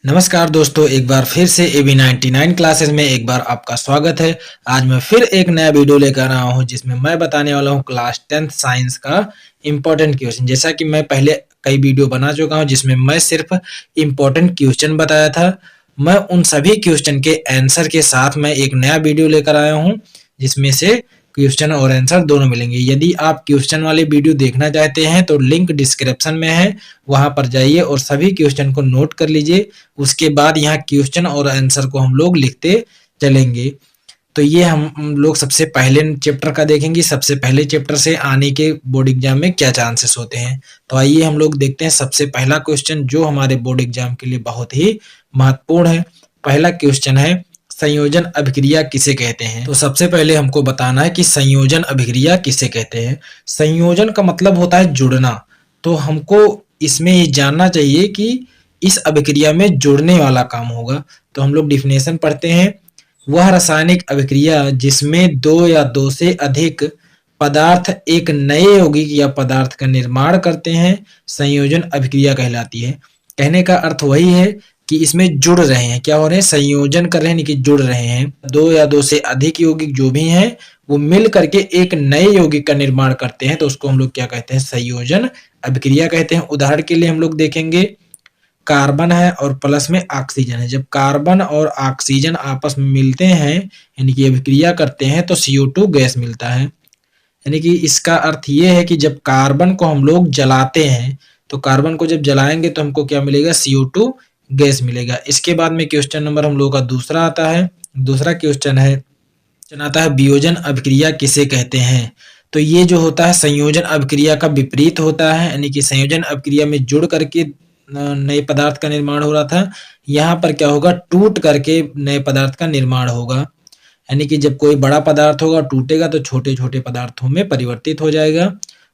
नमस्कार दोस्तों, एक बार फिर से AB99 क्लासेस में एक बार आपका स्वागत है। आज मैं फिर एक नया वीडियो लेकर आया हूँ जिसमें मैं बताने वाला हूँ क्लास 10th साइंस का इम्पोर्टेंट क्वेश्चन। जैसा कि मैं पहले कई वीडियो बना चुका हूँ जिसमें मैं सिर्फ इम्पोर्टेंट क्वेश्चन बताया था। मैं उन सभी क्वेश्चन के आंसर के साथ मैं एक नया वीडियो लेकर आया हूँ जिसमें से क्वेश्चन और आंसर दोनों मिलेंगे। यदि आप क्वेश्चन वाले वीडियो देखना चाहते हैं तो लिंक डिस्क्रिप्शन में है, वहां पर जाइए और सभी क्वेश्चन को नोट कर लीजिए। उसके बाद यहाँ क्वेश्चन और आंसर को हम लोग लिखते चलेंगे। तो ये हम लोग सबसे पहले चैप्टर का देखेंगे। सबसे पहले चैप्टर से आने के बोर्ड एग्जाम में क्या चांसेस होते हैं। तो आइए हम लोग देखते हैं सबसे पहला क्वेश्चन जो हमारे बोर्ड एग्जाम के लिए बहुत ही महत्वपूर्ण है। पहला क्वेश्चन है, संयोजन अभिक्रिया किसे कहते हैं। तो सबसे पहले हमको बताना है कि संयोजन अभिक्रिया किसे कहते हैं। संयोजन का मतलब होता है जुड़ना। तो हमको इसमें ये जानना चाहिए कि इस अभिक्रिया में जुड़ने वाला काम होगा। तो हम लोग डिफिनेशन पढ़ते हैं, वह रासायनिक अभिक्रिया जिसमें दो या दो से अधिक पदार्थ एक नए यौगिक या पदार्थ का निर्माण करते हैं संयोजन अभिक्रिया कहलाती है। कहने का अर्थ वही है कि इसमें जुड़ रहे हैं, क्या हो रहे हैं, संयोजन कर रहे हैं, कि जुड़ रहे हैं। दो या दो से अधिक यौगिक जो भी हैं वो मिल करके एक नए यौगिक का निर्माण करते हैं, तो उसको हम लोग क्या कहते हैं, संयोजन अभिक्रिया कहते हैं। उदाहरण के लिए हम लोग देखेंगे, कार्बन है और प्लस में ऑक्सीजन है। जब कार्बन और ऑक्सीजन आपस में मिलते हैं यानी कि अभिक्रिया करते हैं तो CO2 गैस मिलता है। यानी कि इसका अर्थ ये है कि जब कार्बन को हम लोग जलाते हैं तो कार्बन को जब जलाएंगे तो हमको क्या मिलेगा, CO2 गैस मिलेगा। इसके बाद में क्वेश्चन नंबर हम लोगों का दूसरा आता है। दूसरा क्वेश्चन आता है, वियोजन अभिक्रिया किसे कहते हैं। तो ये जो होता है संयोजन अभिक्रिया का विपरीत होता है। यानी कि संयोजन अभिक्रिया में जुड़ करके नए पदार्थ का निर्माण हो रहा था, यहाँ पर क्या होगा, टूट करके नए पदार्थ का निर्माण होगा। यानी कि जब कोई बड़ा पदार्थ होगा टूटेगा तो छोटे छोटे पदार्थों में परिवर्तित हो जाएगा।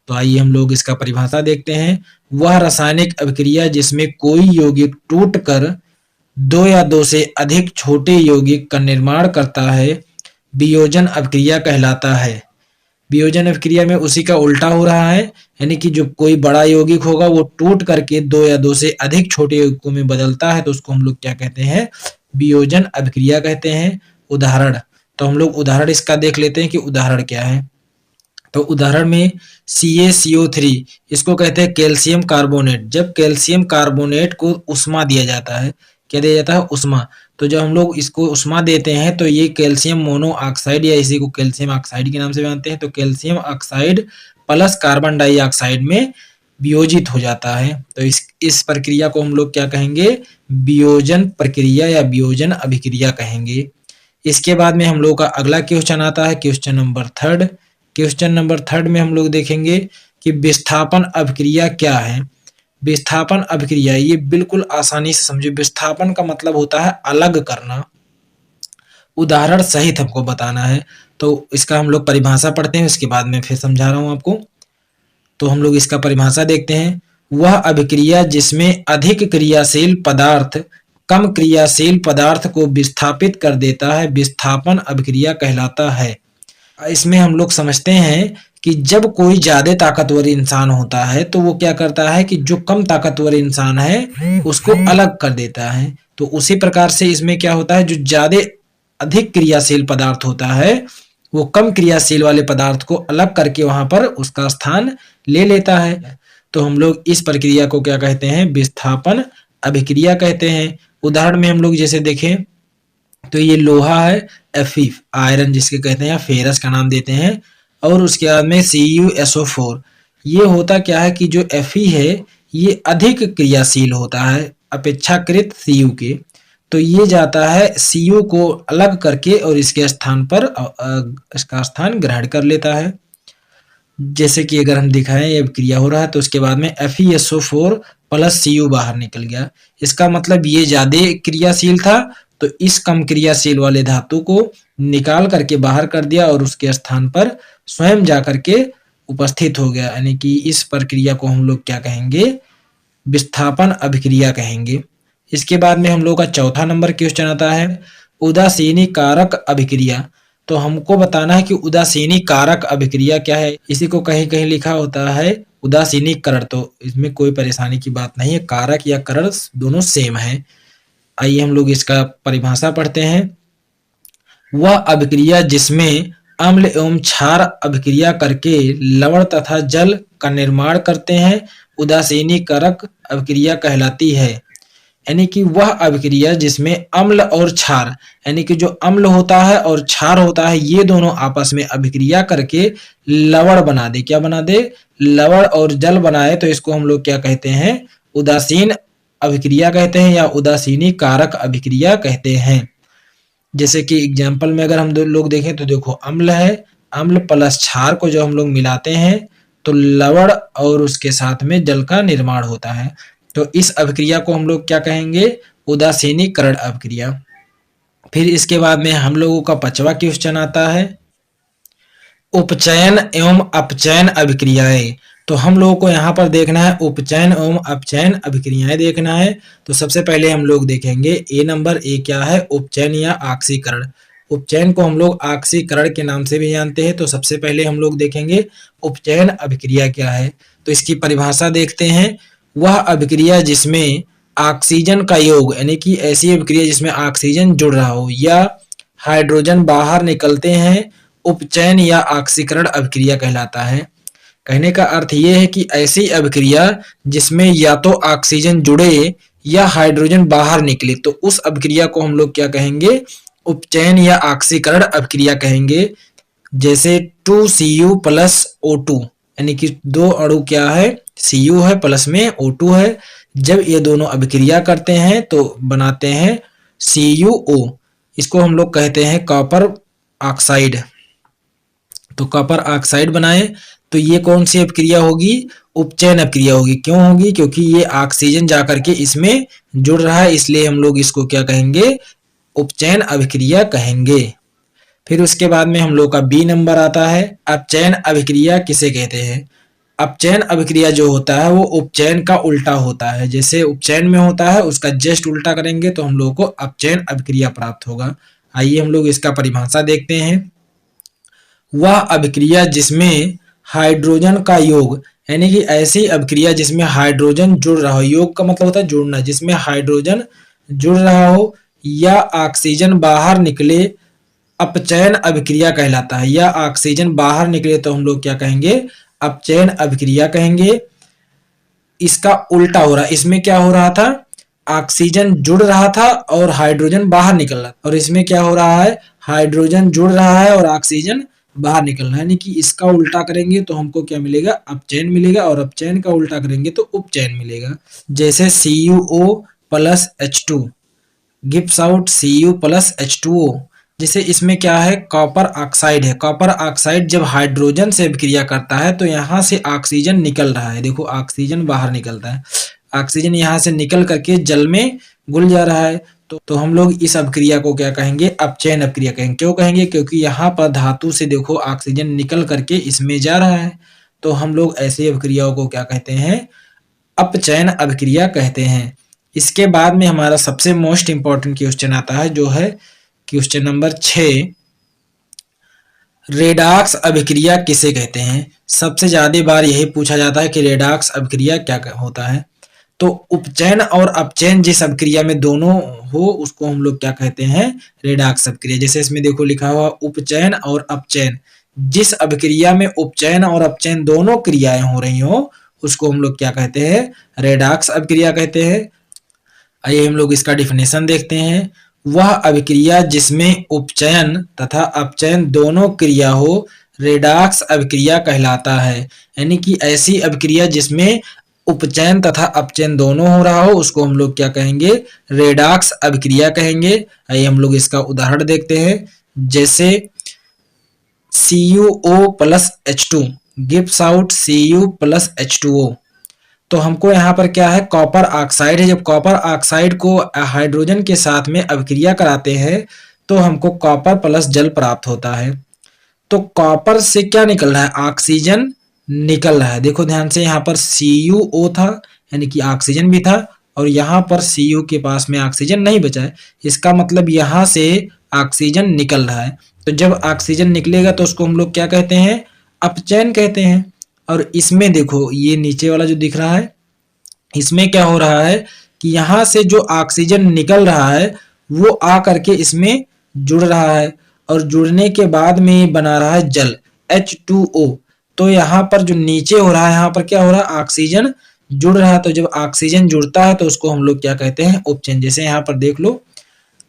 तो आइए हम लोग इसका परिभाषा देखते हैं। वह रासायनिक अभिक्रिया जिसमें कोई यौगिक टूट कर दो या दो से अधिक छोटे यौगिक का निर्माण करता है वियोजन अभिक्रिया कहलाता है। वियोजन अभिक्रिया में उसी का उल्टा हो रहा है, यानी कि जो कोई बड़ा यौगिक होगा वो टूट करके दो या दो से अधिक छोटे यौगिकों में बदलता है, तो उसको हम लोग क्या कहते हैं, वियोजन अभिक्रिया कहते हैं। उदाहरण, तो हम लोग उदाहरण इसका देख लेते हैं कि उदाहरण क्या है। तो उदाहरण में CaCO3 इसको कहते हैं कैल्शियम कार्बोनेट। जब कैल्शियम कार्बोनेट को उष्मा दिया जाता है, क्या दिया जाता है, उष्मा। तो जब हम लोग इसको उष्मा देते हैं तो ये कैल्शियम मोनोऑक्साइड या इसी को कैल्शियम ऑक्साइड के नाम से जानते हैं, तो calcium oxide plus carbon dioxide में वियोजित हो जाता है। तो इस प्रक्रिया को हम लोग क्या कहेंगे, वियोजन प्रक्रिया या वियोजन अभिक्रिया कहेंगे। इसके बाद में हम लोग का अगला क्वेश्चन आता है, question number third. Question number third में हम लोग देखेंगे कि विस्थापन अभिक्रिया क्या है। विस्थापन अभिक्रिया, ये बिल्कुल आसानी से समझिए। विस्थापन का मतलब होता है अलग करना। उदाहरण सहित हमको बताना है। तो इसका हम लोग परिभाषा पढ़ते हैं, इसके बाद में फिर समझा रहा हूं आपको। तो हम लोग इसका परिभाषा देखते हैं। वह अभिक्रिया जिसमें अधिक क्रियाशील पदार्थ कम क्रियाशील पदार्थ को विस्थापित कर देता है विस्थापन अभिक्रिया कहलाता है। इसमें हम लोग समझते हैं कि जब कोई ज्यादा ताकतवर इंसान होता है तो वो क्या करता है कि जो कम ताकतवर इंसान है उसको अलग कर देता है। तो उसी प्रकार से इसमें क्या होता है, जो ज्यादा अधिक क्रियाशील पदार्थ होता है वो कम क्रियाशील वाले पदार्थ को अलग करके वहां पर उसका स्थान ले लेता है। तो हम लोग इस प्रक्रिया को क्या कहते हैं, विस्थापन अभिक्रिया कहते हैं। उदाहरण में हम लोग जैसे देखें तो ये लोहा है, Fe आयरन जिसके कहते हैं, फेरस का नाम देते हैं, और उसके बाद में CuSO4। ये होता क्या है कि जो Fe है ये अधिक क्रियाशील होता है अपेक्षाकृत Cu के। तो ये जाता है Cu को अलग करके और इसके स्थान पर इसका स्थान ग्रहण कर लेता है। जैसे कि अगर हम दिखाएं ये क्रिया हो रहा है तो उसके बाद में FeSO4 प्लस Cu बाहर निकल गया। इसका मतलब ये ज्यादा क्रियाशील था तो इस कम क्रियाशील वाले धातु को निकाल करके बाहर कर दिया और उसके स्थान पर स्वयं जाकर के उपस्थित हो गया। यानी कि इस प्रक्रिया को हम लोग क्या कहेंगे, विस्थापन अभिक्रिया कहेंगे। इसके बाद में हम लोग का चौथा नंबर क्वेश्चन आता है, उदासीनी कारक अभिक्रिया। तो हमको बताना है कि उदासीनी कारक अभिक्रिया क्या है। इसी को कहीं कहीं लिखा होता है उदासीनीकरण, तो इसमें कोई परेशानी की बात नहीं है, कारक या करण दोनों सेम है। आइए हम लोग इसका परिभाषा पढ़ते हैं। वह अभिक्रिया जिसमें अम्ल एवं क्षार अभिक्रिया करके लवण तथा जल का निर्माण करते हैं उदासीनीकरक अभिक्रिया कहलाती है। यानी कि वह अभिक्रिया जिसमें अम्ल और क्षार, यानी कि जो अम्ल होता है और क्षार होता है, ये दोनों आपस में अभिक्रिया करके लवण बना दे। क्या बना दे? लवण और जल बनाए, तो इसको हम लोग क्या कहते हैं? उदासीन अभिक्रिया कहते हैं या उदासीनी कारक अभिक्रिया कहते हैं। जैसे कि एग्जाम्पल में अगर हम लोग देखें तो देखो, अम्ल है, अम्ल प्लस क्षार को जो हम लोग मिलाते हैं तो लवण और उसके साथ में जल का निर्माण होता है। तो इस अभिक्रिया को हम लोग क्या कहेंगे? उदासीनीकरण अभिक्रिया। फिर इसके बाद में हम लोगों का 5वां क्वेश्चन आता है, उपचयन एवं अपचयन अभिक्रियाएं। तो हम लोगों को यहाँ पर देखना है उपचयन एवं अपचयन अभिक्रियाएं देखना है। तो सबसे पहले हम लोग देखेंगे ए नंबर, ए क्या है? उपचयन या आक्सीकरण। उपचयन को हम लोग आक्सीकरण के नाम से भी जानते हैं। तो सबसे पहले हम लोग देखेंगे उपचयन अभिक्रिया क्या है। तो इसकी परिभाषा देखते हैं। वह अभिक्रिया जिसमें ऑक्सीजन का योग, यानी कि ऐसी अभिक्रिया जिसमें ऑक्सीजन जुड़ रहा हो या हाइड्रोजन बाहर निकलते हैं, उपचयन या ऑक्सीकरण अभिक्रिया कहलाता है। कहने का अर्थ यह है कि ऐसी अभिक्रिया जिसमें या तो ऑक्सीजन जुड़े या हाइड्रोजन बाहर निकले, तो उस अभिक्रिया को हम लोग क्या कहेंगे? उपचयन या ऑक्सीकरण अभिक्रिया कहेंगे। जैसे 2Cu प्लस O2, यानी कि दो अणु क्या है? Cu है प्लस में O2 है। जब ये दोनों अभिक्रिया करते हैं तो बनाते हैं CuO। इसको हम लोग कहते हैं कॉपर ऑक्साइड। तो कॉपर ऑक्साइड बनाए तो ये कौन सी अभिक्रिया होगी? उपचयन अभिक्रिया होगी। क्यों होगी? क्योंकि ये ऑक्सीजन जाकर के इसमें जुड़ रहा है, इसलिए हम लोग इसको क्या कहेंगे? उपचयन अभिक्रिया कहेंगे। फिर उसके बाद में हम लोग का बी नंबर आता है, अपचयन अभिक्रिया किसे कहते हैं? अपचयन अभिक्रिया जो होता है वो उपचयन का उल्टा होता है। जैसे उपचयन में होता है उसका जस्ट उल्टा करेंगे तो हम लोग को अपचयन अभिक्रिया प्राप्त होगा। आइए हम लोग इसका परिभाषा देखते हैं। वह अभिक्रिया जिसमें हाइड्रोजन का योग, यानी कि ऐसी अभिक्रिया जिसमें हाइड्रोजन जुड़ रहा हो, योग का मतलब होता है जुड़ना, जिसमें हाइड्रोजन जुड़ रहा हो या ऑक्सीजन बाहर निकले, अपचयन अभिक्रिया कहलाता है। या ऑक्सीजन बाहर निकले तो हम लोग क्या कहेंगे? अपचयन अभिक्रिया कहेंगे। इसका उल्टा हो रहा है। इसमें क्या हो रहा था? ऑक्सीजन जुड़ रहा था और हाइड्रोजन बाहर निकल रहा, और इसमें क्या हो रहा है? हाइड्रोजन जुड़ रहा है और ऑक्सीजन बाहर निकल रहा है। यानी कि इसका उल्टा करेंगे तो हमको क्या मिलेगा? अपचयन मिलेगा, और अपचयन का उल्टा करेंगे तो उपचयन मिलेगा। जैसे CuO plus H2 gives out Cu plus H2O। जैसे इसमें क्या है? कॉपर ऑक्साइड है। कॉपर ऑक्साइड जब हाइड्रोजन से अभिक्रिया करता है तो यहाँ से ऑक्सीजन निकल रहा है। देखो ऑक्सीजन बाहर निकलता है, ऑक्सीजन यहाँ से निकल करके जल में घुल जा रहा है। तो हम लोग इस अभिक्रिया को क्या कहेंगे? अपचयन अभिक्रिया कहेंगे। क्यों कहेंगे? क्योंकि यहाँ पर धातु से देखो ऑक्सीजन निकल करके इसमें जा रहा है। तो हम लोग ऐसी अभिक्रियाओं को क्या कहते हैं? अपचयन अभिक्रिया कहते हैं। इसके बाद में हमारा सबसे मोस्ट इंपॉर्टेंट क्वेश्चन आता है, जो है क्वेश्चन नंबर 6, रेडॉक्स अभिक्रिया किसे कहते हैं? सबसे ज्यादा बार यही पूछा जाता है कि रेडॉक्स अभिक्रिया क्या होता है। तो उपचयन और अपचयन जिस अभिक्रिया में दोनों हो उसको हम लोग क्या कहते हैं? रेडॉक्स अभिक्रिया। जैसे इसमें देखो लिखा हुआ उपचयन और अपचयन, जिस अभिक्रिया में उपचयन और अपचयन दोनों क्रियाएं हो रही हो उसको हम लोग क्या कहते हैं? रेडॉक्स अभिक्रिया कहते हैं। आइए हम लोग इसका डिफिनेशन देखते हैं। वह अभिक्रिया जिसमें उपचयन तथा अपचयन दोनों क्रिया हो रेडॉक्स अभिक्रिया कहलाता है। यानी कि ऐसी अभिक्रिया जिसमें उपचयन तथा अपचयन दोनों हो रहा हो उसको हम लोग क्या कहेंगे? रेडॉक्स अभिक्रिया कहेंगे। आइए हम लोग इसका उदाहरण देखते हैं। जैसे CuO plus H2 gives out Cu plus H2O। तो हमको यहाँ पर क्या है? कॉपर ऑक्साइड है। जब कॉपर ऑक्साइड को हाइड्रोजन के साथ में अभिक्रिया कराते हैं तो हमको कॉपर प्लस जल प्राप्त होता है। तो कॉपर से क्या निकल रहा है? ऑक्सीजन निकल रहा है। देखो ध्यान से, यहाँ पर CuO था यानी कि ऑक्सीजन भी था, और यहाँ पर Cu के पास में ऑक्सीजन नहीं बचा है। इसका मतलब यहाँ से ऑक्सीजन निकल रहा है। तो जब ऑक्सीजन निकलेगा तो उसको हम लोग क्या कहते हैं? अपचयन कहते हैं। और इसमें देखो ये नीचे वाला जो दिख रहा है, इसमें क्या हो रहा है? कि यहाँ से जो ऑक्सीजन निकल रहा है वो आ करके इसमें जुड़ रहा है और जुड़ने के बाद में बना रहा है जल H2O। तो यहाँ पर जो नीचे हो रहा है, यहाँ पर क्या हो रहा है, ऑक्सीजन जुड़ रहा है। तो जब ऑक्सीजन जुड़ता है तो उसको हम लोग क्या कहते हैं, उपचयन। जैसे यहाँ पर देख लो,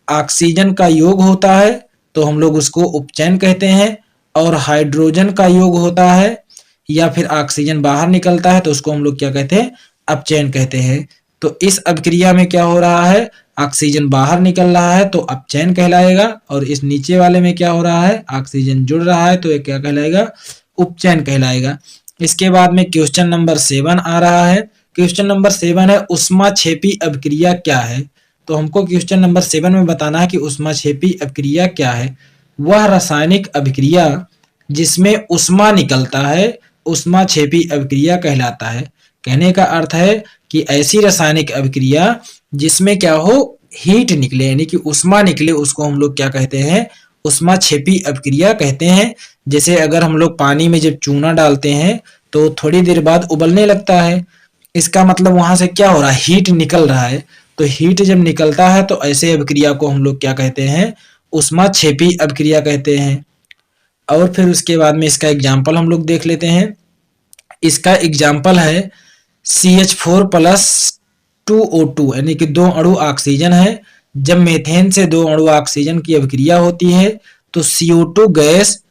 ऑक्सीजन का योग होता है तो हम लोग उसको उपचयन कहते हैं, और हाइड्रोजन का योग होता है या फिर ऑक्सीजन बाहर निकलता है तो उसको हम लोग क्या कहते हैं, अपचयन कहते हैं। तो इस अभिक्रिया में क्या हो रहा है, ऑक्सीजन बाहर निकल रहा है तो अपचयन कहलाएगा, और इस नीचे वाले में क्या हो रहा है, ऑक्सीजन जुड़ रहा है तो ये क्या कहलाएगा, उपचयन कहलाएगा। इसके बाद में क्वेश्चन नंबर 7 आ रहा है। क्वेश्चन नंबर 7 है, ऊष्माक्षेपी अभिक्रिया क्या है। तो हमको क्वेश्चन नंबर 7 में बताना है कि ऊष्माक्षेपी अभिक्रिया क्या है। वह रासायनिक अभिक्रिया जिसमें ऊष्मा निकलता है ऊष्माक्षेपी अभिक्रिया कहलाता है। कहने का अर्थ है कि ऐसी रासायनिक अभिक्रिया जिसमें क्या हो, हीट निकले, यानी कि ऊष्मा निकले, उसको हम लोग क्या कहते हैं, ऊष्माक्षेपी अभिक्रिया कहते हैं। जैसे अगर हम लोग पानी में जब चूना डालते हैं तो थोड़ी देर बाद उबलने लगता है, इसका मतलब वहां से क्या हो रहा है, हीट निकल रहा है। तो हीट जब निकलता है तो ऐसे अभिक्रिया को हम लोग क्या कहते हैं, ऊष्माक्षेपी अभिक्रिया कहते हैं। और फिर उसके बाद में इसका एग्जाम्पल हम लोग देख लेते हैं। इसका एग्जाम्पल है CH4+2O2, यानी कि 2 अणु ऑक्सीजन है। जब मेथेन से 2 अणु ऑक्सीजन की अभिक्रिया होती है तो CO2 गैस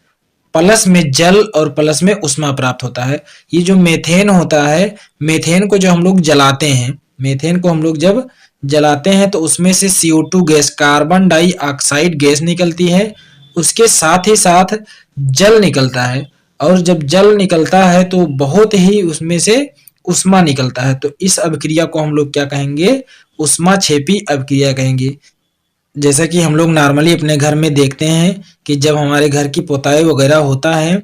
प्लस में जल और प्लस में ऊष्मा प्राप्त होता है। ये जो मेथेन होता है, मेथेन को जो हम लोग जलाते हैं, मेथेन को हम लोग जब जलाते हैं तो उसमें से CO2 gas, carbon dioxide gas निकलती है, उसके साथ ही साथ जल निकलता है, और जब जल निकलता है तो बहुत ही उसमें से ऊष्मा निकलता है। तो इस अभिक्रिया को हम लोग क्या कहेंगे, ऊष्माक्षेपी अभिक्रिया कहेंगे। जैसा कि हम लोग नॉर्मली अपने घर में देखते हैं कि जब हमारे घर की पुताई वगैरह होता है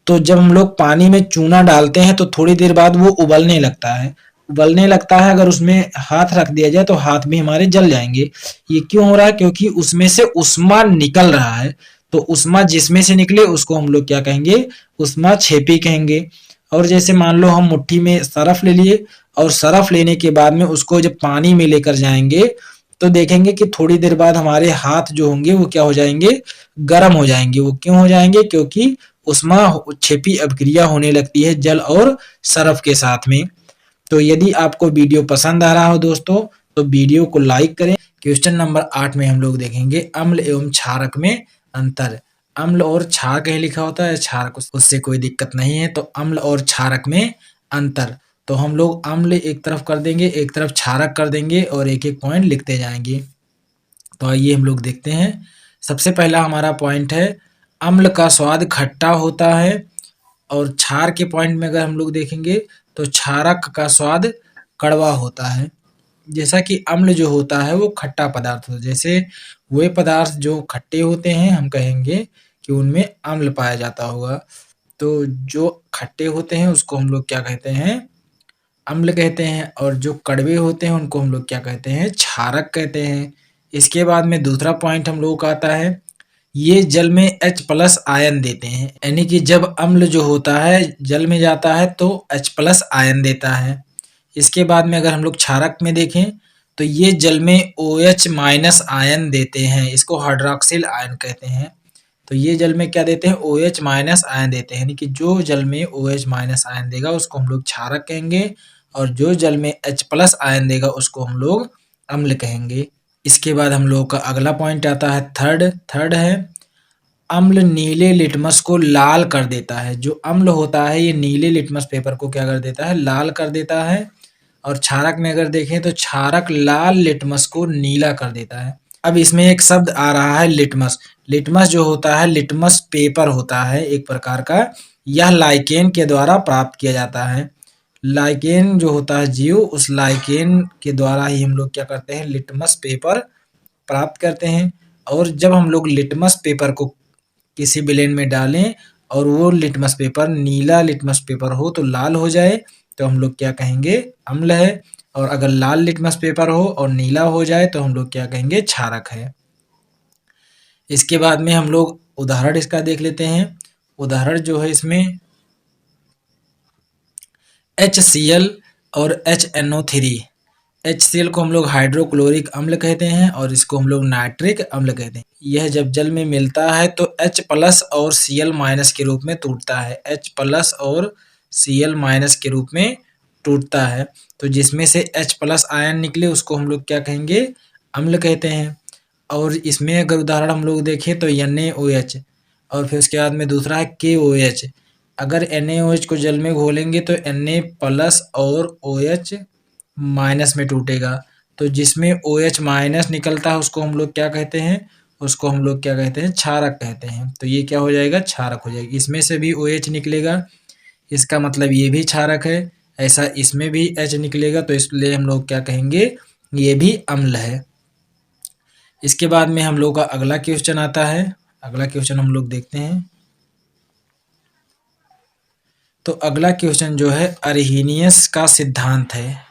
तो जब हम लोग पानी में चूना डालते हैं तो थोड़ी देर बाद वो उबलने लगता है। उबलने लगता है, अगर उसमें हाथ रख दिया जाए तो हाथ भी हमारे जल जाएंगे। ये क्यों हो रहा है, क्योंकि उसमें से ऊष्मा निकल रहा है। तो ऊष्मा जिसमें से निकले उसको हम लोग क्या कहेंगे, ऊष्माक्षेपी कहेंगे। और जैसे मान लो हम मुट्ठी में सरफ ले लिए, और सरफ लेने के बाद में उसको जब पानी में लेकर जाएंगे तो देखेंगे कि थोड़ी देर बाद हमारे हाथ जो होंगे वो क्या हो जाएंगे, गर्म हो जाएंगे। वो क्यों हो जाएंगे, क्योंकि ऊष्माक्षेपी अभिक्रिया होने लगती है जल और सरफ के साथ में। तो यदि आपको वीडियो पसंद आ रहा हो दोस्तों तो वीडियो को लाइक करें। क्वेश्चन नंबर 8 में हम लोग देखेंगे अम्ल एवं क्षारक में अंतर। अम्ल और क्षारक ही लिखा होता है, क्षारक उससे कोई दिक्कत नहीं है। तो अम्ल और क्षारक में अंतर, तो हम लोग अम्ल एक तरफ कर देंगे, एक तरफ क्षारक कर देंगे, और एक एक पॉइंट लिखते जाएंगे। तो आइए हम लोग देखते हैं। सबसे पहला हमारा पॉइंट है, अम्ल का स्वाद खट्टा होता है, और क्षार के पॉइंट में अगर हम लोग देखेंगे तो क्षारक का स्वाद कड़वा होता है। जैसा कि अम्ल जो होता है वो खट्टा पदार्थ होता है, जैसे वे पदार्थ जो खट्टे होते हैं हम कहेंगे कि उनमें अम्ल पाया जाता होगा। तो जो खट्टे होते हैं उसको हम लोग क्या कहते हैं, अम्ल कहते हैं, और जो कड़वे होते हैं उनको हम लोग क्या कहते हैं, क्षारक कहते हैं। इसके बाद में दूसरा पॉइंट हम लोगों का आता है, ये जल में H+ आयन देते हैं, यानी कि जब अम्ल जो होता है जल में जाता है तो H+ आयन देता है। इसके बाद में अगर हम लोग क्षारक में देखें तो ये जल में OH- आयन देते हैं, इसको हाइड्रोक्सिल आयन कहते हैं। तो ये जल में क्या देते हैं, OH- आयन देते हैं, यानी कि जो जल में OH- आयन देगा उसको हम लोग क्षारक कहेंगे, और जो जल में H+ आयन देगा उसको हम लोग अम्ल कहेंगे। इसके बाद हम लोगों का अगला पॉइंट आता है थर्ड है, अम्ल नीले लिटमस को लाल कर देता है। जो अम्ल होता है ये नीले लिटमस पेपर को क्या कर देता है, लाल कर देता है। और क्षारक में अगर देखें तो क्षारक लाल लिटमस को नीला कर देता है। अब इसमें एक शब्द आ रहा है लिटमस। लिटमस जो होता है, लिटमस पेपर होता है एक प्रकार का, यह लाइकेन के द्वारा प्राप्त किया जाता है। लाइकेन जो होता है जीव, उस लाइकेन के द्वारा ही हम लोग क्या करते हैं, लिटमस पेपर प्राप्त करते हैं। और जब हम लोग लिटमस पेपर को किसी विलेन में डालें और वो लिटमस पेपर नीला लिटमस पेपर हो तो लाल हो जाए तो हम लोग क्या कहेंगे, अम्ल है। और अगर लाल लिटमस पेपर हो और नीला हो जाए तो हम लोग क्या कहेंगे, क्षारक है। इसके बाद में हम लोग उदाहरण इसका देख लेते हैं। उदाहरण जो है इसमें HCl और HNO3। HCl को हम लोग हाइड्रोक्लोरिक अम्ल कहते हैं और इसको हम लोग नाइट्रिक अम्ल कहते हैं। यह जब जल में मिलता है तो H प्लस और Cl माइनस के रूप में टूटता है। H प्लस और Cl माइनस के रूप में टूटता है। तो जिसमें से H प्लस आयन निकले उसको हम लोग क्या कहेंगे? अम्ल कहते हैं। और इसमें अगर उदाहरण हम लोग देखें तो NaOH और फिर उसके बाद में दूसरा है KOH। अगर NaOH को जल में घोलेंगे तो Na प्लस और OH माइनस में टूटेगा। तो जिसमें OH माइनस निकलता है उसको हम लोग क्या कहते हैं? उसको हम लोग क्या कहते हैं? क्षारक कहते हैं। तो ये क्या हो जाएगा? क्षारक हो जाएगी। इसमें से भी OH निकलेगा, इसका मतलब ये भी क्षारक है। ऐसा इसमें भी H निकलेगा तो इसलिए हम लोग क्या कहेंगे? ये भी अम्ल है। इसके बाद में हम लोग का अगला क्वेश्चन आता है। अगला क्वेश्चन हम लोग देखते हैं। तो अगला क्वेश्चन जो है अरहिनियस का सिद्धांत है।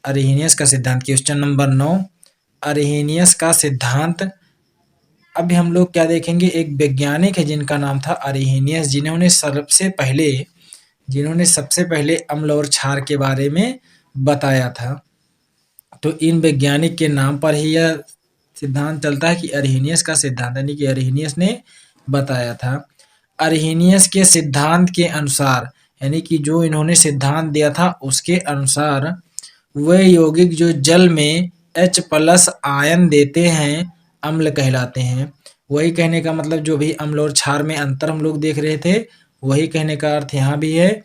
अरहिनियस का सिद्धांत क्वेश्चन नंबर 9, अरहिनियस का सिद्धांत। अभी हम लोग क्या देखेंगे? एक वैज्ञानिक है जिनका नाम था अरहिनियस, जिन्होंने सबसे पहले अम्ल और क्षार के बारे में बताया था। तो इन वैज्ञानिक के नाम पर ही यह सिद्धांत चलता है कि अरहिनियस का सिद्धांत, यानी कि अरहिनियस ने बताया था। अरहिनियस के सिद्धांत के अनुसार, यानी कि जो इन्होंने सिद्धांत दिया था उसके अनुसार, वे यौगिक जो जल में H प्लस आयन देते हैं अम्ल कहलाते हैं। वही कहने का मतलब जो भी अम्ल और क्षार में अंतर हम लोग देख रहे थे, वही कहने का अर्थ यहाँ भी है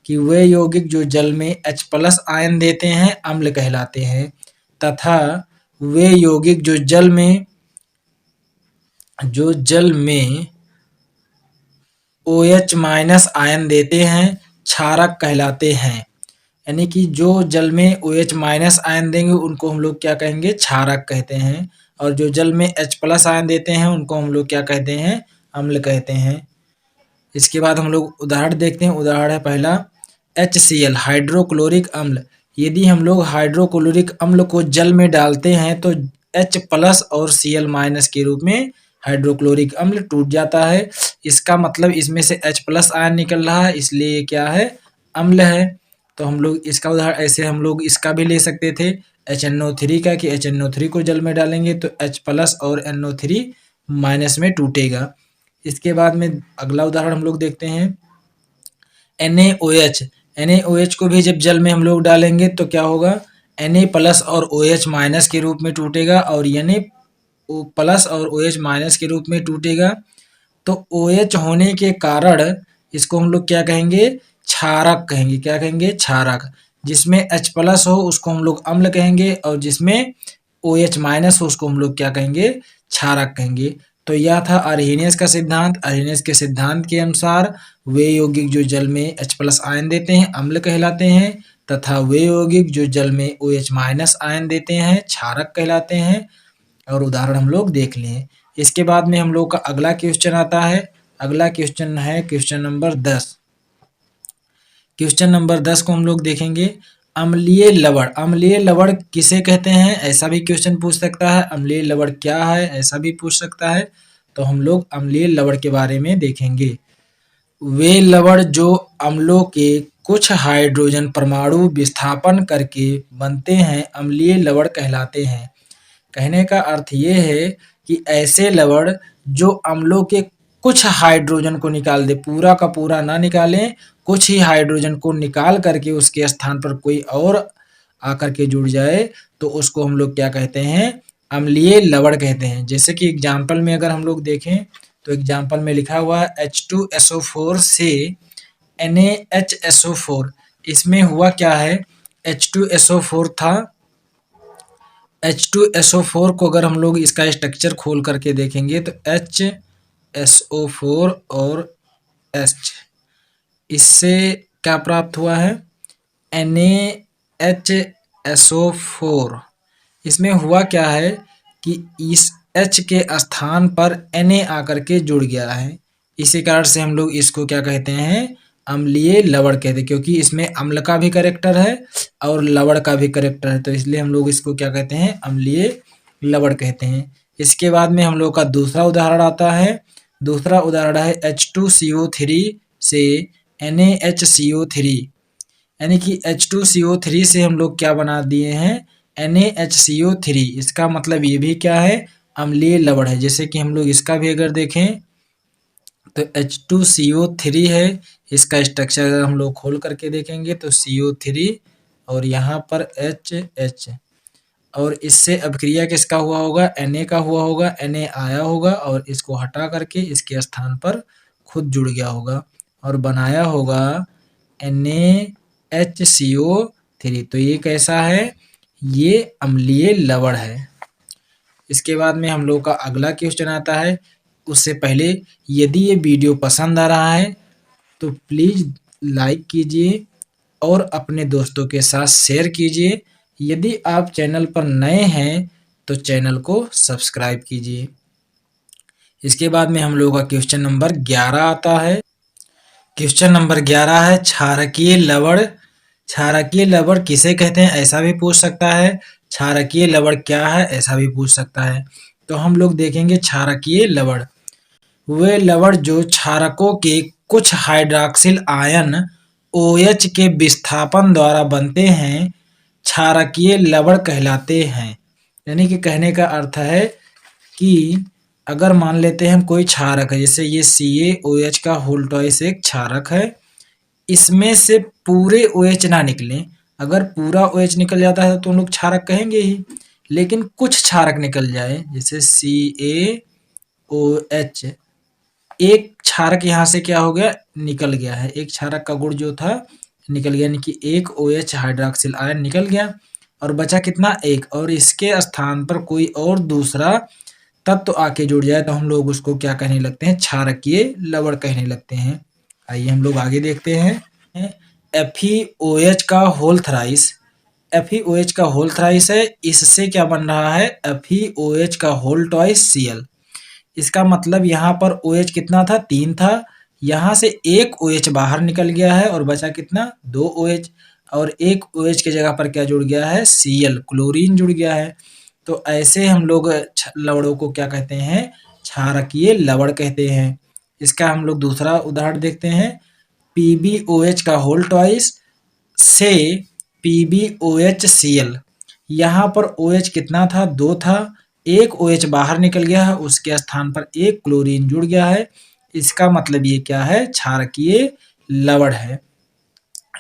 कि वे यौगिक जो जल में H प्लस आयन देते हैं अम्ल कहलाते हैं, तथा वे यौगिक जो जल में OH माइनस आयन देते हैं क्षारक कहलाते हैं। यानी कि जो जल में OH माइनस आयन देंगे उनको हम लोग क्या कहेंगे? क्षारक कहते हैं। और जो जल में H प्लस आयन देते हैं उनको हम लोग क्या कहते हैं? अम्ल कहते हैं। इसके बाद हम लोग उदाहरण देखते हैं। उदाहरण है पहला HCl हाइड्रोक्लोरिक अम्ल। यदि हम लोग हाइड्रोक्लोरिक अम्ल को जल में डालते हैं तो H प्लस और Cl माइनस के रूप में हाइड्रोक्लोरिक अम्ल टूट जाता है। इसका मतलब इसमें से H प्लस आयन निकल रहा है, इसलिए ये क्या है? अम्ल है। तो हम लोग इसका उदाहरण ऐसे हम लोग इसका भी ले सकते थे HNO3 का, कि HNO3 को जल में डालेंगे तो H प्लस और NO3 माइनस में टूटेगा। इसके बाद में अगला उदाहरण हम लोग देखते हैं NaOH। NaOH को भी जब जल में हम लोग डालेंगे तो क्या होगा? Na प्लस और OH माइनस के रूप में टूटेगा और Na प्लस और OH माइनस के रूप में टूटेगा। तो OH होने के कारण इसको हम लोग क्या कहेंगे? क्षारक कहेंगे। क्या कहेंगे? क्षारक। जिसमें H प्लस हो उसको हम लोग अम्ल कहेंगे और जिसमें OH माइनस हो उसको हम लोग क्या कहेंगे? क्षारक कहेंगे। तो यह था अरहिनियस का सिद्धांत। अरहिनियस के सिद्धांत के अनुसार वे यौगिक जो जल में H प्लस आयन देते हैं अम्ल कहलाते हैं, तथा वे यौगिक जो जल में OH माइनस आयन देते हैं क्षारक कहलाते हैं। और उदाहरण हम लोग देख लिए। इसके बाद में हम लोग का अगला क्वेश्चन आता है। अगला क्वेश्चन है क्वेश्चन नंबर 10। क्वेश्चन नंबर 10 को हम लोग देखेंगे। अम्लीय लवण। अम्लीय लवण किसे कहते हैं? ऐसा भी क्वेश्चन पूछ सकता है। अम्लीय लवण क्या है? ऐसा भी पूछ सकता है। तो हम लोग अम्लीय लवण के बारे में देखेंगे। वे लवण जो अम्लों के कुछ हाइड्रोजन परमाणु विस्थापन करके बनते हैं अम्लीय लवण कहलाते हैं। कहने का अर्थ ये है कि ऐसे लवण जो अम्लों के कुछ हाइड्रोजन को निकाल दे, पूरा का पूरा ना निकालें, कुछ ही हाइड्रोजन को निकाल करके उसके स्थान पर कोई और आकर के जुड़ जाए तो उसको हम लोग क्या कहते हैं? अम्लीय लवण कहते हैं। जैसे कि एग्जाम्पल में अगर हम लोग देखें तो एग्जाम्पल में लिखा हुआ है H2SO4 से NaHSO4। इसमें हुआ क्या है? H2SO4 था। H2SO4 को अगर हम लोग इसका स्ट्रक्चर खोल करके देखेंगे तो HSO4 और H, इससे क्या प्राप्त हुआ है? NaHSO4। इसमें हुआ क्या है कि इस H के स्थान पर Na आकर के जुड़ गया है। इसी कारण से हम लोग इसको क्या कहते हैं? अम्लीय लवण कहते हैं, क्योंकि इसमें अम्ल का भी कैरेक्टर है और लवण का भी कैरेक्टर है। तो इसलिए हम लोग इसको क्या कहते हैं? अम्लीय लवण कहते हैं। इसके बाद में हम लोग का दूसरा उदाहरण आता है। दूसरा उदाहरण है H2CO3 से NaHCO3। यानी कि H2CO3 से हम लोग क्या बना दिए हैं, NaHCO3। इसका मतलब ये भी क्या है, अम्लीय लवण है। जैसे कि हम लोग इसका भी अगर देखें तो H2CO3 है, इसका स्ट्रक्चर अगर हम लोग खोल करके देखेंगे तो CO3 और यहाँ पर HH, और इससे अभिक्रिया किसका हुआ होगा, Na का हुआ होगा, Na आया होगा और इसको हटा करके इसके स्थान पर खुद जुड़ गया होगा और बनाया होगा NaHCO3। तो ये कैसा है, ये अम्लीय लवण है। इसके बाद में हम लोग का अगला क्वेश्चन आता है। उससे पहले यदि ये वीडियो पसंद आ रहा है तो प्लीज़ लाइक कीजिए और अपने दोस्तों के साथ शेयर कीजिए। यदि आप चैनल पर नए हैं तो चैनल को सब्सक्राइब कीजिए। इसके बाद में हम लोगों का क्वेश्चन नंबर 11 आता है। क्वेश्चन नंबर 11 है क्षारकीय लवण। क्षारकीय लवण किसे कहते हैं ऐसा भी पूछ सकता है। क्षारकीय लवण क्या है ऐसा भी पूछ सकता है। तो हम लोग देखेंगे क्षारकीय लवण वे लवण जो क्षारकों के कुछ हाइड्रॉक्सिल आयन OH के विस्थापन द्वारा बनते हैं क्षारकीय लवण कहलाते हैं। यानी कि कहने का अर्थ है कि अगर मान लेते हैं हम कोई क्षारक है, जैसे ये CaOH का होल ट्वाइस एक क्षारक है, इसमें से पूरे OH ना निकले। अगर पूरा OH निकल जाता है तो हम लोग क्षारक कहेंगे ही, लेकिन कुछ क्षारक निकल जाए जैसे CaOH, एक क्षारक यहाँ से क्या हो गया, निकल गया है। एक क्षारक का गुण जो था निकल गया, यानी कि एक OH हाइड्रॉक्सिल आयन निकल गया और बचा कितना, एक। और इसके स्थान पर कोई और दूसरा तत्व तो आके जुड़ जाए तो हम लोग उसको क्या कहने लगते हैं, क्षारकीय लवण कहने लगते हैं। आइए हम लोग आगे देखते हैं। FeOH का होल थ्राइस। FeOH का होल थ्राइस है, इससे क्या बन रहा है, FeOH का होल ट्वाइस Cl। इसका मतलब यहाँ पर OH कितना था, 3 था। यहाँ से एक OH बाहर निकल गया है और बचा कितना, 2 OH। और एक OH की जगह पर क्या जुड़ गया है, Cl, क्लोरीन जुड़ गया है। तो ऐसे हम लोग लवणों को क्या कहते हैं, क्षारकीय लवण कहते हैं। इसका हम लोग दूसरा उदाहरण देखते हैं। PbOH का होल ट्वाइस से PbOHCl। यहाँ पर OH कितना था, 2 था। एक OH बाहर निकल गया है, उसके स्थान पर एक क्लोरीन जुड़ गया है। इसका मतलब ये क्या है, क्षारकीय लवण है।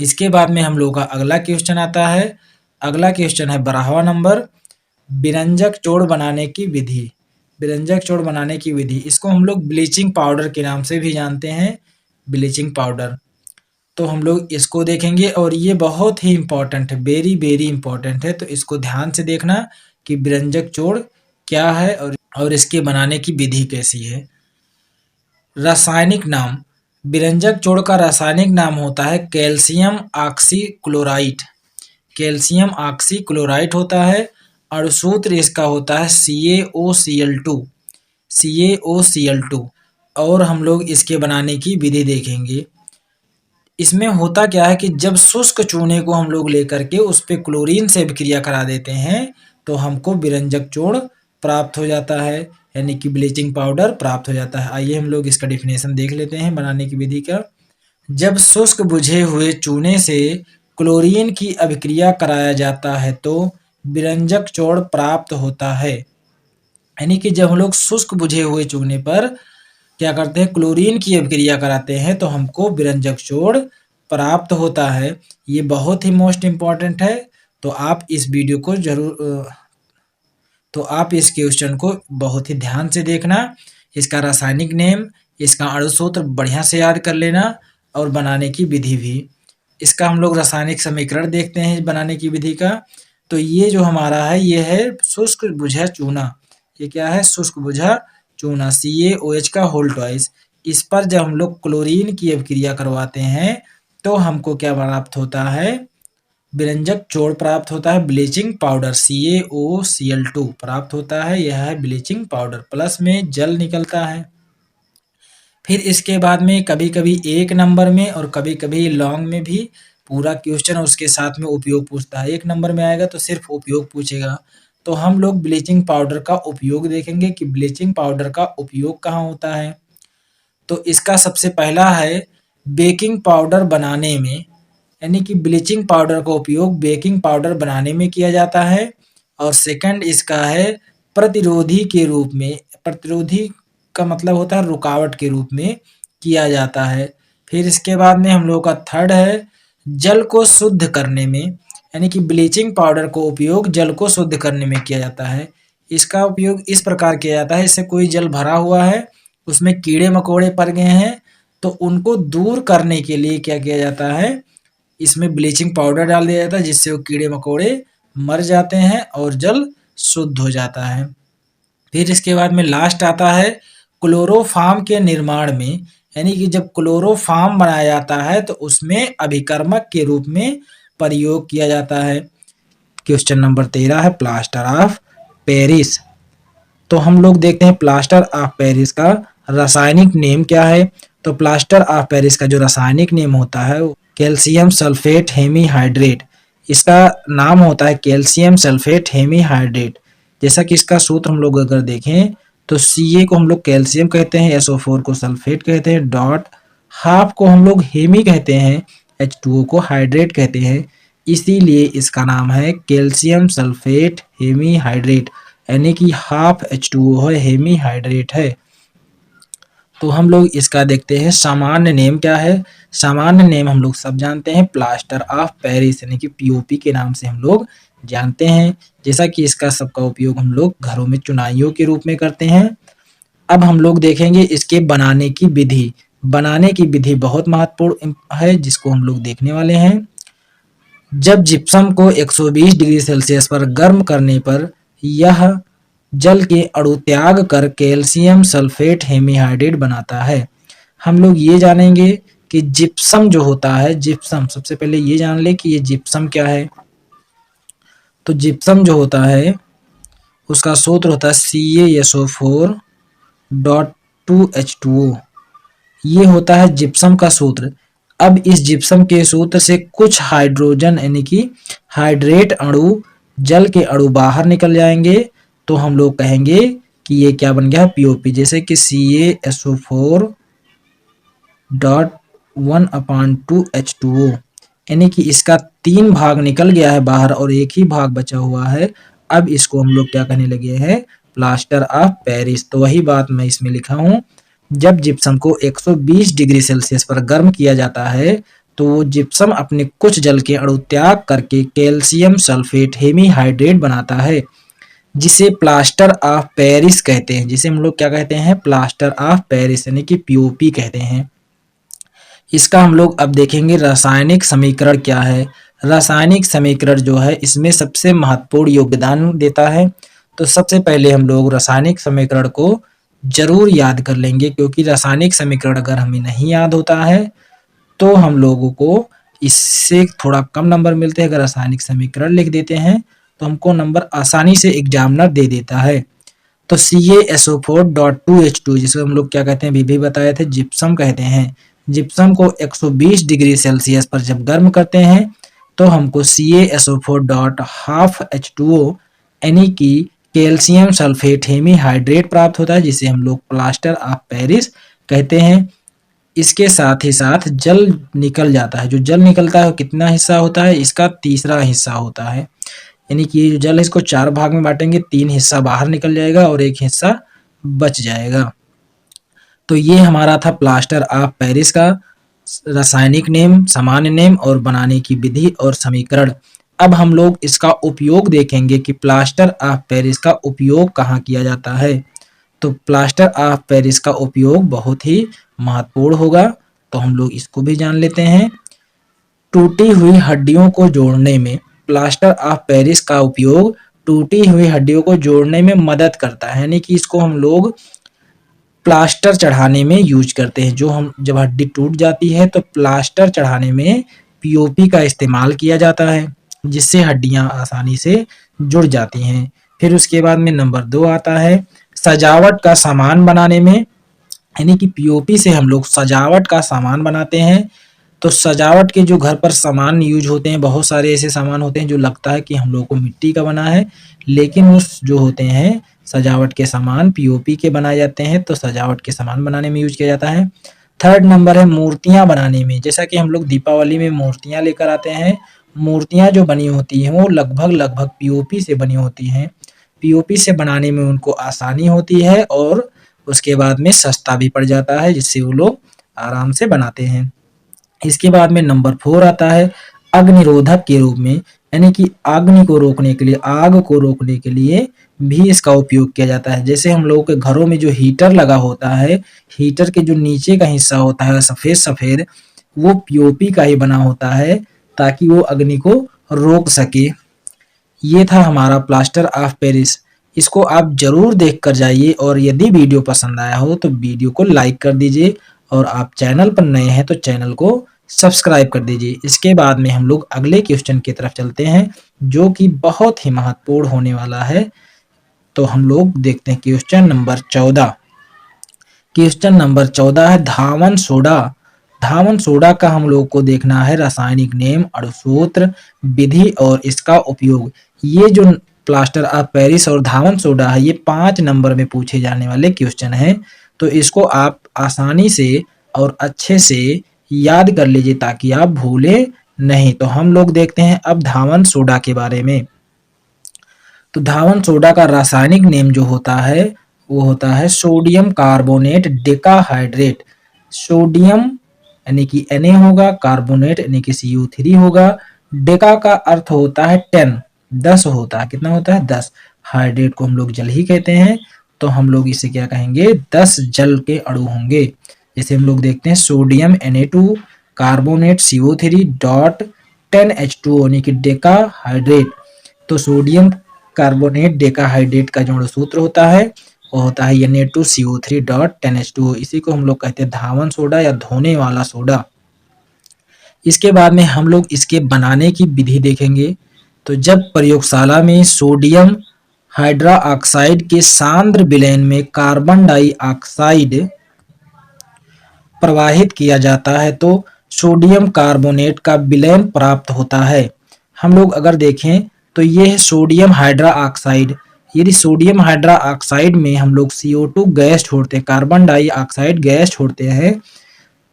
इसके बाद में हम लोग का अगला क्वेश्चन आता है। अगला क्वेश्चन है 12वां नंबर, विरंजक चूर्ण बनाने की विधि। विरंजक चूर्ण बनाने की विधि, इसको हम लोग ब्लीचिंग पाउडर के नाम से भी जानते हैं, ब्लीचिंग पाउडर। तो हम लोग इसको देखेंगे और ये बहुत ही इंपॉर्टेंट है, वेरी वेरी इंपॉर्टेंट है। तो इसको ध्यान से देखना कि विरंजक चूर्ण क्या है और इसके बनाने की विधि कैसी है। रासायनिक नाम, विरंजक चूर्ण का रासायनिक नाम होता है कैल्शियम ऑक्सीक्लोराइड। कैल्शियम ऑक्सीक्लोराइड होता है। अणुसूत्र इसका होता है CaOCl2। CaOCl2। और हम लोग इसके बनाने की विधि देखेंगे। इसमें होता क्या है कि जब शुष्क चूने को हम लोग लेकर के उस पे क्लोरीन से अभिक्रिया करा देते हैं तो हमको विरंजक चूर्ण प्राप्त हो जाता है, यानी कि ब्लीचिंग पाउडर प्राप्त हो जाता है। आइए हम लोग इसका डेफिनेशन देख लेते हैं बनाने की विधि का। जब शुष्क बुझे हुए चूने से क्लोरीन की अभिक्रिया कराया जाता है तो विरंजक चूर्ण प्राप्त होता है। यानी कि जब हम लोग शुष्क बुझे हुए चूने पर क्या करते हैं, क्लोरीन की अभिक्रिया कराते हैं तो हमको विरंजक चूर्ण प्राप्त होता है। ये बहुत ही मोस्ट इम्पॉर्टेंट है। तो आप इस वीडियो को जरूर तो आप इस क्वेश्चन को बहुत ही ध्यान से देखना। इसका रासायनिक नेम, इसका अणुसूत्र बढ़िया से याद कर लेना और बनाने की विधि भी। इसका हम लोग रासायनिक समीकरण देखते हैं बनाने की विधि का। तो ये जो हमारा है ये है शुष्क बुझा चूना। ये क्या है, शुष्क बुझा चूना, CaOH का होल ट्वाइस। इस पर जब हम लोग क्लोरीन की अभिक्रिया करवाते हैं तो हमको क्या प्राप्त होता है, विरंजक चूर्ण प्राप्त होता है, ब्लीचिंग पाउडर CaOCl2 प्राप्त होता है। यह है ब्लीचिंग पाउडर, प्लस में जल निकलता है। फिर इसके बाद में कभी कभी 1 नंबर में और कभी कभी लॉन्ग में भी पूरा क्वेश्चन उसके साथ में उपयोग पूछता है। 1 नंबर में आएगा तो सिर्फ उपयोग पूछेगा। तो हम लोग ब्लीचिंग पाउडर का उपयोग देखेंगे कि ब्लीचिंग पाउडर का उपयोग कहाँ होता है। तो इसका सबसे पहला है बेकिंग पाउडर बनाने में, यानी कि ब्लीचिंग पाउडर का उपयोग बेकिंग पाउडर बनाने में किया जाता है। और सेकंड इसका है प्रतिरोधी के रूप में, प्रतिरोधी का मतलब होता है रुकावट के रूप में किया जाता है। फिर इसके बाद में हम लोग का थर्ड है जल को शुद्ध करने में, यानी कि ब्लीचिंग पाउडर को उपयोग जल को शुद्ध करने में किया जाता है। इसका उपयोग इस प्रकार किया जाता है, इससे कोई जल भरा हुआ है, उसमें कीड़े मकोड़े पड़ गए हैं, तो उनको दूर करने के लिए क्या किया जाता है, इसमें ब्लीचिंग पाउडर डाल दिया जाता है, जिससे वो कीड़े मकोड़े मर जाते हैं और जल शुद्ध हो जाता है। फिर इसके बाद में लास्ट आता है क्लोरोफार्म के निर्माण में, यानी कि जब क्लोरोफार्म बनाया जाता है तो उसमें अभिकर्मक के रूप में प्रयोग किया जाता है। क्वेश्चन नंबर 13 है प्लास्टर ऑफ पेरिस। तो हम लोग देखते हैं प्लास्टर ऑफ पेरिस का रासायनिक नेम क्या है। तो प्लास्टर ऑफ पेरिस का जो रासायनिक नेम होता है वो कैल्शियम सल्फेट हेमीहाइड्रेट, इसका नाम होता है कैल्शियम सल्फेट हेमीहाइड्रेट। जैसा कि इसका सूत्र हम लोग अगर देखें तो Ca को हम लोग कैल्शियम कहते हैं, SO4 को सल्फेट कहते हैं, डॉट हाफ को हम लोग हेमी कहते हैं, H2O को हाइड्रेट कहते हैं, इसीलिए इसका नाम है कैल्शियम सल्फेट हेमीहाइड्रेट, यानी कि हाफ H2O है, हेमीहाइड्रेट है। तो हम लोग इसका देखते हैं सामान्य नेम क्या है। सामान्य नेम हम लोग सब जानते हैं प्लास्टर ऑफ पेरिस, यानी कि POP के नाम से हम लोग जानते हैं। जैसा कि इसका सबका उपयोग हम लोग घरों में चुनाइयों के रूप में करते हैं। अब हम लोग देखेंगे इसके बनाने की विधि। बनाने की विधि बहुत महत्वपूर्ण है, जिसको हम लोग देखने वाले हैं। जब जिप्सम को 120 डिग्री सेल्सियस पर गर्म करने पर यह जल के अणु त्याग कर कैल्शियम सल्फेट हेमीहाइड्रेट बनाता है। हम लोग ये जानेंगे कि जिप्सम जो होता है, जिप्सम सबसे पहले ये जान ले कि ये जिप्सम क्या है। तो जिप्सम जो होता है उसका सूत्र होता है CaSO4.2H2O, ये होता है जिप्सम का सूत्र। अब इस जिप्सम के सूत्र से कुछ हाइड्रोजन यानी कि हाइड्रेट अणु जल के अणु बाहर निकल जाएंगे, तो हम लोग कहेंगे कि ये क्या बन गया POP। जैसे कि CaSO4.1/2H2O, यानी कि इसका 3 भाग निकल गया है बाहर और एक ही भाग बचा हुआ है। अब इसको हम लोग क्या कहने लगे हैं, प्लास्टर ऑफ पेरिस। तो वही बात मैं इसमें लिखा हूँ, जब जिप्सम को 120 डिग्री सेल्सियस पर गर्म किया जाता है तो वो जिप्सम अपने कुछ जल के अणु त्याग करके कैल्शियम सल्फेट हेमीहाइड्रेट बनाता है, जिसे प्लास्टर ऑफ पेरिस कहते हैं। जिसे हम लोग क्या कहते हैं, प्लास्टर ऑफ पेरिस, यानी कि POP कहते हैं। इसका हम लोग अब देखेंगे रासायनिक समीकरण क्या है। रासायनिक समीकरण जो है इसमें सबसे महत्वपूर्ण योगदान देता है। तो सबसे पहले हम लोग रासायनिक समीकरण को जरूर याद कर लेंगे, क्योंकि रासायनिक समीकरण अगर हमें नहीं याद होता है तो हम लोगों को इससे थोड़ा कम नंबर मिलते हैं। अगर रासायनिक समीकरण लिख देते हैं तो हमको नंबर आसानी से एग्जामिनर दे देता है। तो CaSO4.2H2 जिसे हम लोग क्या कहते हैं, अभी भी बताए थे, जिप्सम कहते हैं। जिप्सम को 120 डिग्री सेल्सियस पर जब गर्म करते हैं तो हमको CaSO4.12H2O यानी कि कैल्शियम सल्फेट हेमीहाइड्रेट प्राप्त होता है, जिसे हम लोग प्लास्टर ऑफ पेरिस कहते हैं। इसके साथ ही साथ जल निकल जाता है। जो जल निकलता है कितना हिस्सा होता है, इसका तीसरा हिस्सा होता है। यानी कि ये जो जल है इसको 4 भाग में बांटेंगे, 3 हिस्सा बाहर निकल जाएगा और 1 हिस्सा बच जाएगा। तो ये हमारा था प्लास्टर ऑफ पेरिस का रासायनिक नेम, सामान्य नेम और बनाने की विधि और समीकरण। अब हम लोग इसका उपयोग देखेंगे कि प्लास्टर ऑफ पेरिस का उपयोग कहाँ किया जाता है। तो प्लास्टर ऑफ पेरिस का उपयोग बहुत ही महत्वपूर्ण होगा, तो हम लोग इसको भी जान लेते हैं। टूटी हुई हड्डियों को जोड़ने में प्लास्टर ऑफ पेरिस का उपयोग टूटी हुई हड्डियों को जोड़ने में मदद करता है, यानी कि इसको हम लोग प्लास्टर चढ़ाने में यूज करते हैं। जो हम जब हड्डी टूट जाती है तो प्लास्टर चढ़ाने में POP का इस्तेमाल किया जाता है, जिससे हड्डियां आसानी से जुड़ जाती हैं। फिर उसके बाद में नंबर 2 आता है सजावट का सामान बनाने में, यानी कि POP से हम लोग सजावट का सामान बनाते हैं। तो सजावट के जो घर पर सामान यूज होते हैं, बहुत सारे ऐसे सामान होते हैं जो लगता है कि हम लोग को मिट्टी का बना है, लेकिन उस जो होते हैं सजावट के सामान POP के बनाए जाते हैं। तो सजावट के सामान बनाने में यूज किया जाता है। थर्ड नंबर है मूर्तियाँ बनाने में। जैसा कि हम लोग दीपावली में मूर्तियाँ लेकर आते हैं, मूर्तियाँ जो बनी होती हैं वो लगभग पीओपी से बनी होती हैं। पीओपी से बनाने में उनको आसानी होती है और उसके बाद में सस्ता भी पड़ जाता है, जिससे वो लोग आराम से बनाते हैं। इसके बाद में नंबर 4 आता है अग्निरोधक के रूप में, यानी कि अग्नि को रोकने के लिए, आग को रोकने के लिए भी इसका उपयोग किया जाता है। जैसे हम लोगों के घरों में जो हीटर लगा होता है, हीटर के जो नीचे का हिस्सा होता है सफ़ेद-सफ़ेद, वो पीओपी का ही बना होता है ताकि वो अग्नि को रोक सके। ये था हमारा प्लास्टर ऑफ पेरिस। इसको आप ज़रूर देख कर जाइए और यदि वीडियो पसंद आया हो तो वीडियो को लाइक कर दीजिए और आप चैनल पर नए हैं तो चैनल को सब्सक्राइब कर दीजिए। इसके बाद में हम लोग अगले क्वेश्चन की तरफ चलते हैं, जो कि बहुत ही महत्वपूर्ण होने वाला है। तो हम लोग देखते हैं क्वेश्चन नंबर 14। क्वेश्चन नंबर 14 है धावन सोडा। धावन सोडा का हम लोग को देखना है रासायनिक नेम, अणुसूत्र, विधि और इसका उपयोग। ये जो प्लास्टर ऑफ पेरिस और धावन सोडा है, ये 5 नंबर में पूछे जाने वाले क्वेश्चन हैं। तो इसको आप आसानी से और अच्छे से याद कर लीजिए ताकि आप भूलें नहीं। तो हम लोग देखते हैं अब धावन सोडा के बारे में। तो धावन सोडा का रासायनिक नेम जो होता है वो होता है सोडियम कार्बोनेट डेकाहाइड्रेट। सोडियम यानी कि Na होगा, कार्बोनेट यानी कि CO3 होगा, डेका का अर्थ होता है 10, 10 होता है। कितना होता है? 10। हाइड्रेट को हम लोग जल ही कहते हैं, तो हम लोग इसे क्या कहेंगे? 10 जल के अणु होंगे। जैसे हम लोग देखते हैं sodium Na2, carbonate CO3 dot 10H2 यानी कि डेकाहाइड्रेट। तो सोडियम कार्बोनेट डेकाहाइड्रेट का जो सूत्र होता है वो होता है Na2CO3 डॉट 10H2। इसी को हम लोग कहते हैं धावन सोडा या धोने वाला सोडा। इसके बाद में हम लोग इसके बनाने की विधि देखेंगे। तो जब प्रयोगशाला में सोडियम हाइड्रा ऑक्साइड के सांद्र विलयन में कार्बन डाइऑक्साइड प्रवाहित किया जाता है तो सोडियम कार्बोनेट का विलयन प्राप्त होता है। हम लोग अगर देखें तो ये है सोडियम हाइड्रा ऑक्साइड। यदि सोडियम हाइड्रा ऑक्साइड में हम लोग CO2 गैस छोड़ते हैं, कार्बन डाइऑक्साइड गैस छोड़ते हैं,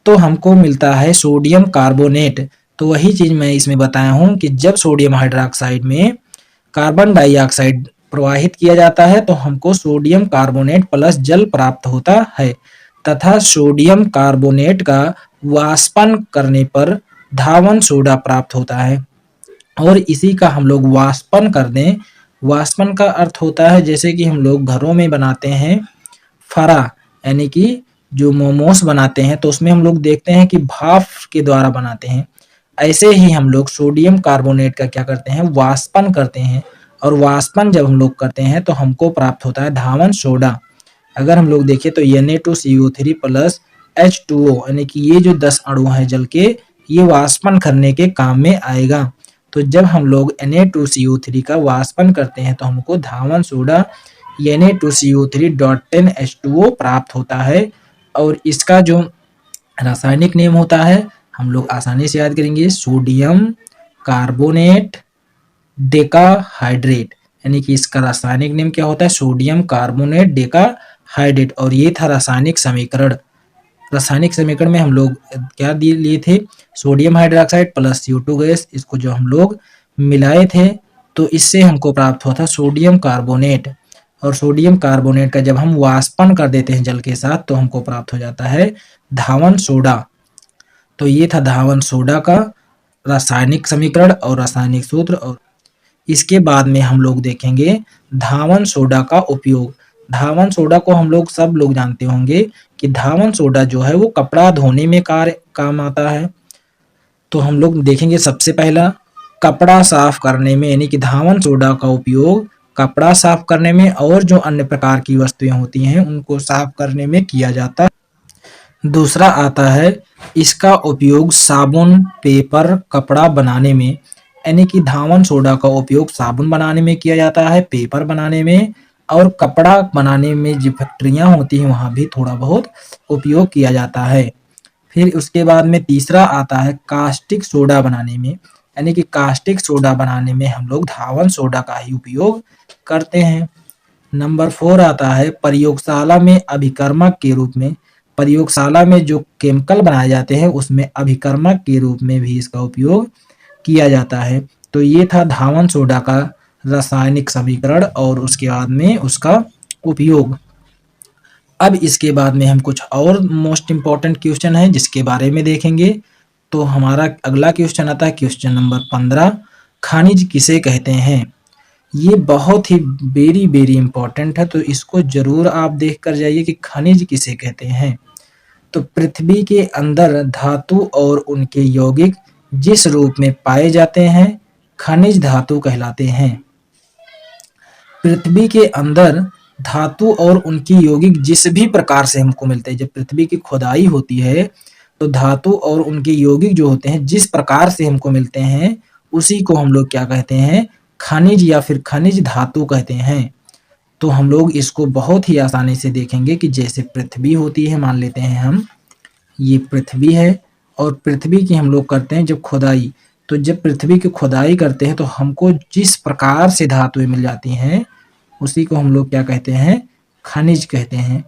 तो हमको मिलता है सोडियम कार्बोनेट। तो वही चीज़ मैं इसमें बताया हूँ कि जब सोडियम हाइड्रोक्साइड में कार्बन डाइऑक्साइड प्रवाहित किया जाता है तो हमको सोडियम कार्बोनेट प्लस जल प्राप्त होता है, तथा सोडियम कार्बोनेट का वाष्पन करने पर धावन सोडा प्राप्त होता है। और इसी का हम लोग वाष्पन कर दें। वाष्पन का अर्थ होता है जैसे कि हम लोग घरों में बनाते हैं फरा, यानी कि जो मोमोस बनाते हैं तो उसमें हम लोग देखते हैं कि भाप के द्वारा बनाते हैं। ऐसे ही हम लोग सोडियम कार्बोनेट का क्या करते हैं? वाष्पन करते हैं। और वाष्पन जब हम लोग करते हैं तो हमको प्राप्त होता है धावन सोडा। अगर हम लोग देखें तो Na2CO3 प्लस H2O यानी कि ये जो 10 अणु हैं जल के, ये वाष्पन करने के काम में आएगा। तो जब हम लोग Na2CO3 का वाष्पन करते हैं तो हमको धावन सोडा Na2CO3.10H2O प्राप्त होता है। और इसका जो रासायनिक नेम होता है हम लोग आसानी से याद करेंगे, सोडियम कार्बोनेट डेकाहाइड्रेट, यानी कि इसका रासायनिक नेम क्या होता है? Sodium carbonate decahydrate. और ये था रासायनिक समीकरण। रासायनिक समीकरण में हम लोग क्या लिए थे? Sodium hydroxide plus CO2 gas, इसको जो हम लोग मिलाए थे तो इससे हमको प्राप्त हुआ था सोडियम कार्बोनेट। और सोडियम कार्बोनेट का जब हम वाष्पन कर देते हैं जल के साथ तो हमको प्राप्त हो जाता है धावन सोडा। तो ये था धावन सोडा का रासायनिक समीकरण और रासायनिक सूत्र। और इसके बाद में हम लोग देखेंगे धावन सोडा का उपयोग। धावन सोडा को हम लोग सब लोग जानते होंगे कि धावन सोडा जो है वो कपड़ा धोने में काम आता है। तो हम लोग देखेंगे सबसे पहला कपड़ा साफ करने में, यानी कि धावन सोडा का उपयोग कपड़ा साफ करने में और जो अन्य प्रकार की वस्तुएं होती हैं उनको साफ करने में किया जाता है। दूसरा आता है इसका उपयोग साबुन, पेपर, कपड़ा बनाने में, यानी कि धावन सोडा का उपयोग साबुन बनाने में किया जाता है, पेपर बनाने में और कपड़ा बनाने में जो फैक्ट्रियाँ होती हैं वहाँ भी थोड़ा बहुत उपयोग किया जाता है। फिर उसके बाद में तीसरा आता है कास्टिक सोडा बनाने में, यानी कि कास्टिक सोडा बनाने में हम लोग धावन सोडा का ही उपयोग करते हैं। नंबर 4 आता है प्रयोगशाला में अभिकर्मक के रूप में। प्रयोगशाला में जो केमिकल बनाए जाते हैं उसमें अभिकर्मक के रूप में भी इसका उपयोग किया जाता है। तो ये था धावन सोडा का रासायनिक समीकरण और उसके बाद में उसका उपयोग। अब इसके बाद में हम कुछ और मोस्ट इम्पॉर्टेंट क्वेश्चन है जिसके बारे में देखेंगे। तो हमारा अगला क्वेश्चन आता है क्वेश्चन नंबर 15, खनिज किसे कहते हैं। ये बहुत ही वेरी वेरी इंपॉर्टेंट है, तो इसको जरूर आप देख कर जाइए कि खनिज किसे कहते हैं। तो पृथ्वी के अंदर धातु और उनके यौगिक जिस रूप में पाए जाते हैं खनिज धातु कहलाते हैं। पृथ्वी के अंदर धातु और उनकी यौगिक जिस भी प्रकार से हमको मिलते हैं, जब पृथ्वी की खुदाई होती है तो धातु और उनके यौगिक जो होते हैं जिस प्रकार से हमको मिलते हैं उसी को हम लोग क्या कहते हैं, खनिज या फिर खनिज धातु कहते हैं। तो हम लोग इसको बहुत ही आसानी से देखेंगे कि जैसे पृथ्वी होती है, मान लेते हैं हम ये पृथ्वी है और पृथ्वी की हम लोग करते हैं जब खुदाई, तो जब पृथ्वी की खुदाई करते हैं तो हमको जिस प्रकार से धातुएं मिल जाती हैं उसी को हम लोग क्या कहते हैं, खनिज कहते हैं।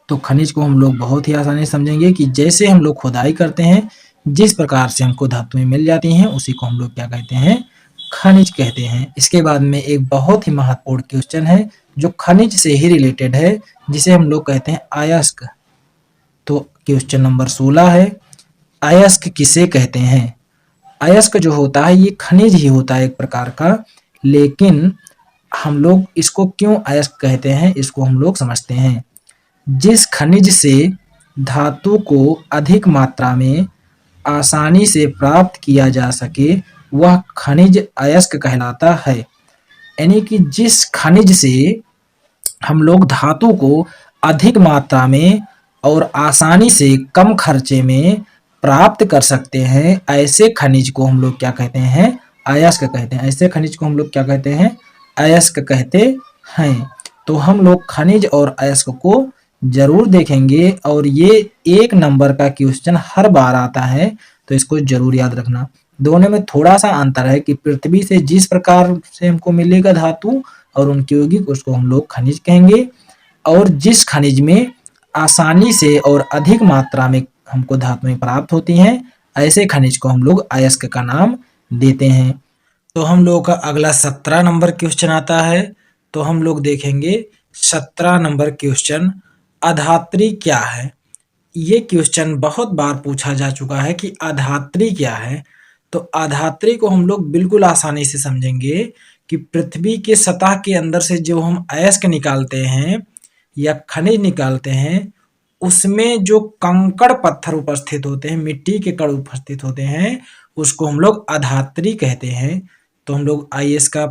तो खनिज को हम लोग बहुत ही आसानी से समझेंगे कि जैसे हम लोग खुदाई करते हैं जिस प्रकार से हमको धातुएं मिल जाती हैं उसी को हम लोग क्या कहते हैं, खनिज कहते हैं। इसके बाद में एक बहुत ही महत्वपूर्ण क्वेश्चन है जो खनिज से ही रिलेटेड है जिसे हम लोग कहते हैं अयस्क। तो क्वेश्चन नंबर 16 है, अयस्क किसे कहते हैं। अयस्क जो होता है ये खनिज ही होता है एक प्रकार का, लेकिन हम लोग इसको क्यों अयस्क कहते हैं इसको हम लोग समझते हैं। जिस खनिज से धातु को अधिक मात्रा में आसानी से प्राप्त किया जा सके वह खनिज अयस्क कहलाता है। यानी कि जिस खनिज से हम लोग धातु को अधिक मात्रा में और आसानी से कम खर्चे में प्राप्त कर सकते हैं ऐसे खनिज को हम लोग क्या कहते हैं, अयस्क कहते हैं। ऐसे खनिज को हम लोग क्या कहते हैं, अयस्क कहते हैं। तो हम लोग खनिज और अयस्क को जरूर देखेंगे और ये 1 नंबर का क्वेश्चन हर बार आता है, तो इसको जरूर याद रखना। दोनों में थोड़ा सा अंतर है कि पृथ्वी से जिस प्रकार से हमको मिलेगा धातु और उनके यौगिक उसको हम लोग खनिज कहेंगे, और जिस खनिज में आसानी से और अधिक मात्रा में हमको धातुएं प्राप्त होती हैं ऐसे खनिज को हम लोग अयस्क का नाम देते हैं। तो हम लोग का अगला 17 नंबर क्वेश्चन आता है। तो हम लोग देखेंगे 17 नंबर क्वेश्चन, अधात्री क्या है। ये क्वेश्चन बहुत बार पूछा जा चुका है कि अधात्री क्या है। तो अधात्री को हम लोग बिल्कुल आसानी से समझेंगे कि पृथ्वी के सतह के अंदर से जो हम अयस्क निकालते हैं या खनिज निकालते हैं उसमें जो कंकड़ पत्थर उपस्थित होते हैं, मिट्टी के कण उपस्थित होते हैं, उसको हम लोग अधात्री कहते हैं। तो हम लोग आइए इसका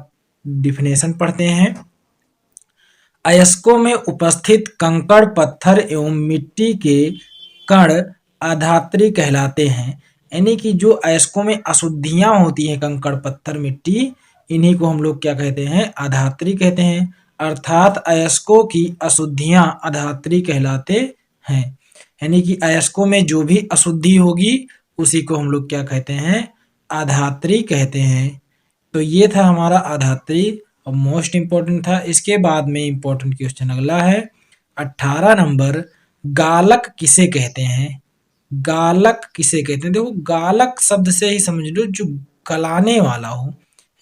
डिफिनेशन पढ़ते हैं। अयस्कों में उपस्थित कंकड़ पत्थर एवं मिट्टी के कण अधात्री कहलाते हैं। यानी कि जो अयस्कों में अशुद्धियां होती हैं, कंकड़ पत्थर मिट्टी, इन्हीं को हम लोग क्या कहते हैं, अधात्री कहते हैं। अर्थात अयस्कों की अशुद्धियां अधात्री कहलाते हैं। यानी कि अयस्कों में जो भी अशुद्धि होगी उसी को हम लोग क्या कहते हैं, अधात्री कहते हैं। तो ये था हमारा अधात्री और मोस्ट इम्पोर्टेंट था। इसके बाद में इम्पोर्टेंट क्वेश्चन अगला है 18 नंबर, गालक किसे कहते हैं। गालक किसे कहते हैं। देखो गालक शब्द से ही समझ लो जो गलाने वाला हो,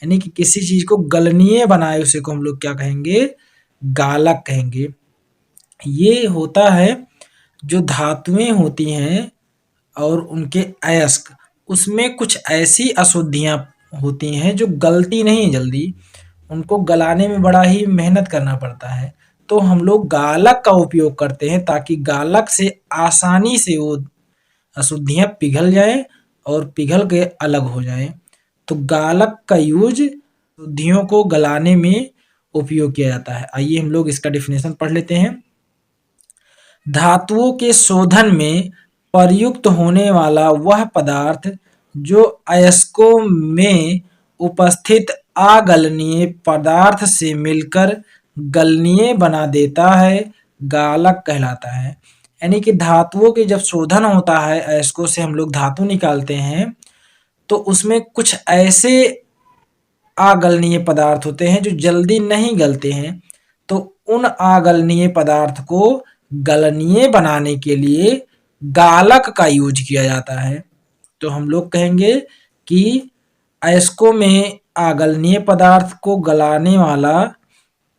यानी कि किसी चीज को गलनीय बनाए उसे को हम लोग क्या कहेंगे, गालक कहेंगे। ये होता है जो धातुएं होती हैं और उनके अयस्क, उसमें कुछ ऐसी अशुद्धियां होती हैं जो गलती नहीं जल्दी, उनको गलाने में बड़ा ही मेहनत करना पड़ता है। तो हम लोग गालक का उपयोग करते हैं ताकि गालक से आसानी से वो अशुद्धियां पिघल जाएं और पिघल के अलग हो जाएं। तो गालक का यूज अशुद्धियों को गलाने में उपयोग किया जाता है। आइए हम लोग इसका डिफिनेशन पढ़ लेते हैं। धातुओं के शोधन में प्रयुक्त होने वाला वह पदार्थ जो अयस्कों में उपस्थित अगलनीय पदार्थ से मिलकर गलनीय बना देता है, गालक कहलाता है। यानी कि धातुओं के जब शोधन होता है, अयस्कों से हम लोग धातु निकालते हैं तो उसमें कुछ ऐसे अगलनीय पदार्थ होते हैं जो जल्दी नहीं गलते हैं, तो उन अगलनीय पदार्थ को गलनीय बनाने के लिए गालक का यूज किया जाता है। तो हम लोग कहेंगे कि अयस्कों में अगलनीय पदार्थ को गलाने वाला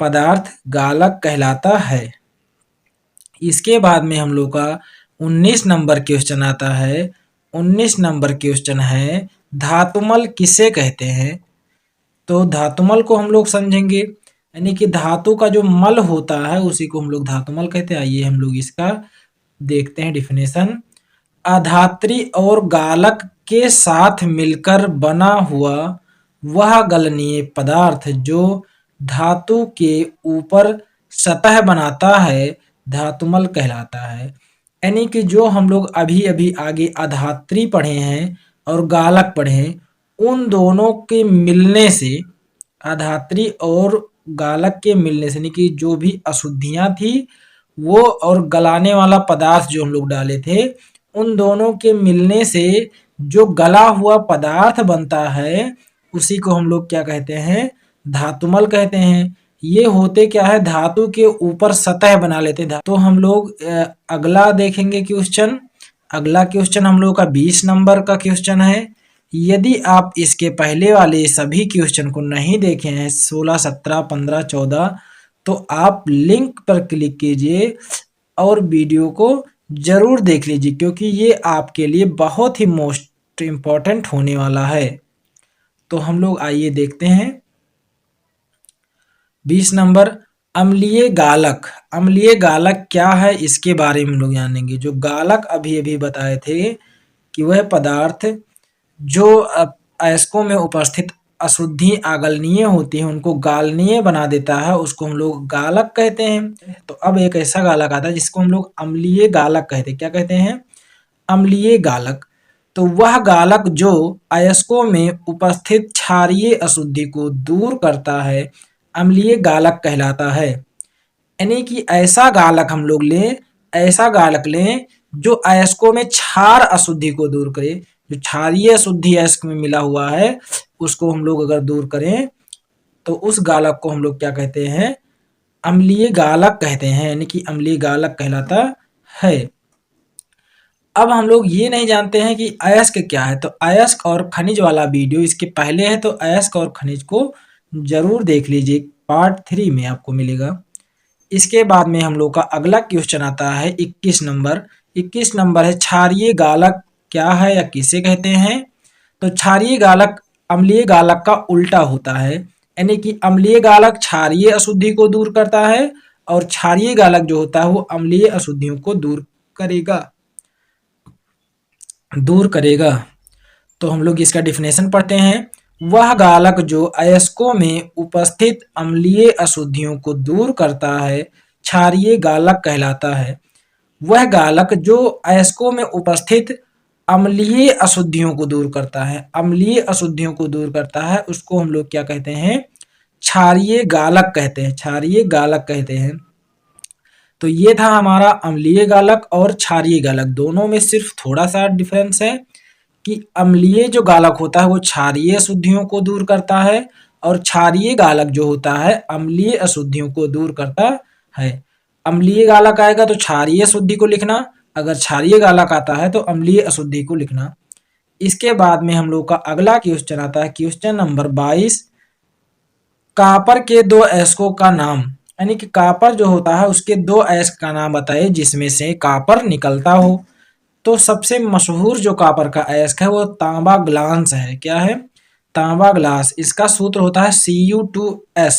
पदार्थ गालक कहलाता है। इसके बाद में हम लोग का 19 नंबर क्वेश्चन आता है। 19 नंबर क्वेश्चन है धातुमल किसे कहते हैं। तो धातुमल को हम लोग समझेंगे, यानी कि धातु का जो मल होता है उसी को हम लोग धातुमल कहते हैं। आइए हम लोग इसका देखते हैं डिफिनेशन। अधात्री और गालक के साथ मिलकर बना हुआ वह गलनीय पदार्थ जो धातु के ऊपर सतह बनाता है धातुमल कहलाता है। यानी कि जो हम लोग अभी अभी आगे अधात्री पढ़े हैं और गालक पढ़े हैं, उन दोनों के मिलने से, अधात्री और गालक के मिलने से, यानी कि जो भी अशुद्धियां थी वो और गलाने वाला पदार्थ जो हम लोग डाले थे, उन दोनों के मिलने से जो गला हुआ पदार्थ बनता है उसी को हम लोग क्या कहते हैं, धातुमल कहते हैं। ये होते क्या है, धातु के ऊपर सतह बना लेते हैं। तो हम लोग अगला देखेंगे क्वेश्चन। अगला क्वेश्चन हम लोग का 20 नंबर का क्वेश्चन है। यदि आप इसके पहले वाले सभी क्वेश्चन को नहीं देखे हैं, 16, 17, 15, 14, तो आप लिंक पर क्लिक कीजिए और वीडियो को जरूर देख लीजिए, क्योंकि ये आपके लिए बहुत ही मोस्ट इम्पॉर्टेंट होने वाला है। तो हम लोग आइए देखते हैं 20 नंबर, अम्लीय गालक। अम्लीय गालक क्या है इसके बारे में हम लोग जानेंगे। जो गालक अभी अभी बताए थे कि वह पदार्थ जो अयस्कों में उपस्थित अशुद्धि अगलनीय होती है उनको गालनीय बना देता है, उसको हम लोग गालक कहते हैं। तो अब एक ऐसा गालक आता है जिसको हम लोग अम्लीय गालक कहते हैं। क्या कहते हैं, अम्लीय गालक। तो वह गालक जो अयस्कों में उपस्थित क्षारीय अशुद्धि को दूर करता है अम्लीय गालक कहलाता है। यानी कि ऐसा गालक हम लोग लें, ऐसा गालक लें जो अयस्कों में क्षार अशुद्धि को दूर करे। जो क्षारीय अशुद्धि अयस्क में मिला हुआ है उसको हम लोग अगर दूर करें तो उस गालक को हम लोग क्या कहते हैं, अम्लीय गालक कहते हैं, यानी कि अम्लीय गालक कहलाता है। अब हम लोग ये नहीं जानते हैं कि अयस्क क्या है, तो अयस्क और खनिज वाला वीडियो इसके पहले है, तो अयस्क और खनिज को जरूर देख लीजिए, पार्ट 3 में आपको मिलेगा। इसके बाद में हम लोग का अगला क्वेश्चन आता है 21 नंबर। 21 नंबर है क्षारीय गालक क्या है या किसे कहते हैं। तो क्षारीय गालक अम्लीय गालक का उल्टा होता है, यानी कि अम्लीय गालक क्षारीय अशुद्धि को दूर करता है और क्षारीय गालक जो होता है वो अम्लीय अशुद्धियों को दूर करेगा। तो हम लोग इसका डिफिनेशन पढ़ते हैं। वह गालक जो अयस्कों में उपस्थित अम्लीय अशुद्धियों को दूर करता है क्षारीय गालक कहलाता है। वह गालक जो अयस्कों में उपस्थित अम्लीय अशुद्धियों को दूर करता है, अम्लीय अशुद्धियों को दूर करता है, उसको हम लोग क्या कहते हैं, क्षारीय गालक कहते हैं, क्षारीय गालक कहते हैं। तो ये था हमारा अम्लीय गालक और क्षारीय गालक। दोनों में सिर्फ थोड़ा सा डिफरेंस है कि अम्लीय जो गालक होता है वो क्षारीय अशुद्धियों को दूर करता है और क्षारीय गालक जो होता है अम्लीय अशुद्धियों को दूर करता है। अम्लीय गालक आएगा तो क्षारीय अशुद्धि को लिखना, अगर क्षारीय गालक आता है तो अम्लीय अशुद्धि को लिखना। इसके बाद में हम लोग का अगला क्वेश्चन आता है क्वेश्चन नंबर 22, कॉपर के दो अयस्कों का नाम। यानी कि कॉपर जो होता है उसके दो अयस्क का नाम बताइए जिसमें से कॉपर निकलता हो। तो सबसे मशहूर जो कॉपर का अयस्क है वो तांबा ग्लास है। क्या है, तांबा ग्लास। इसका सूत्र होता है Cu2S,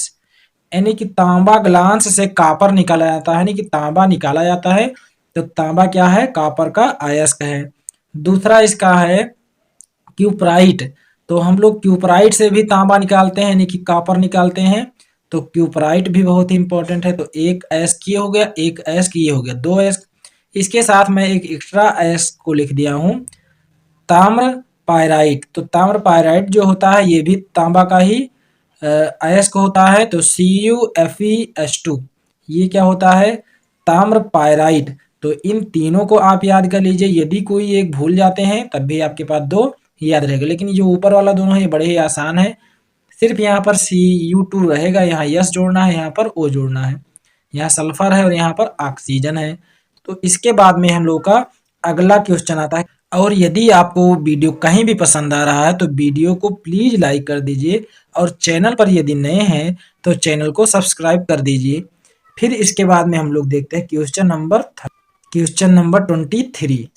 यानी कि तांबा ग्लास से कॉपर निकाला जाता है, यानी कि तांबा निकाला जाता है। तो तांबा क्या है, कॉपर का अयस्क है। दूसरा इसका है क्यूपराइट। तो हम लोग क्यूपराइट से भी तांबा निकालते हैं, यानी कि कॉपर निकालते हैं। तो क्यूपराइट भी बहुत ही इंपॉर्टेंट है। तो एक अयस्क ये हो गया, एक अयस्क ये हो गया, दो अयस्क। इसके साथ मैं एक एक्स्ट्रा अयस्क को लिख दिया हूं, ताम्र पायराइट। तो ताम्र पायराइट जो होता है ये भी तांबा का ही अयस्क होता है। तो CuFeS2 ये क्या होता है, ताम्र पायराइट। तो इन तीनों को आप याद कर लीजिए, यदि कोई एक भूल जाते हैं तब भी आपके पास दो याद रहेगा। लेकिन ये जो ऊपर वाला दोनों है ये बड़े ही आसान है, सिर्फ यहाँ पर Cu2 रहेगा, यहाँ यस जोड़ना है, यहाँ पर O जोड़ना है। यहाँ सल्फर है और यहाँ पर ऑक्सीजन है। तो इसके बाद में हम लोग का अगला क्वेश्चन आता है। और यदि आपको वीडियो कहीं भी पसंद आ रहा है तो वीडियो को प्लीज लाइक कर दीजिए और चैनल पर यदि नए हैं तो चैनल को सब्सक्राइब कर दीजिए। फिर इसके बाद में हम लोग देखते हैं क्वेश्चन नंबर 23।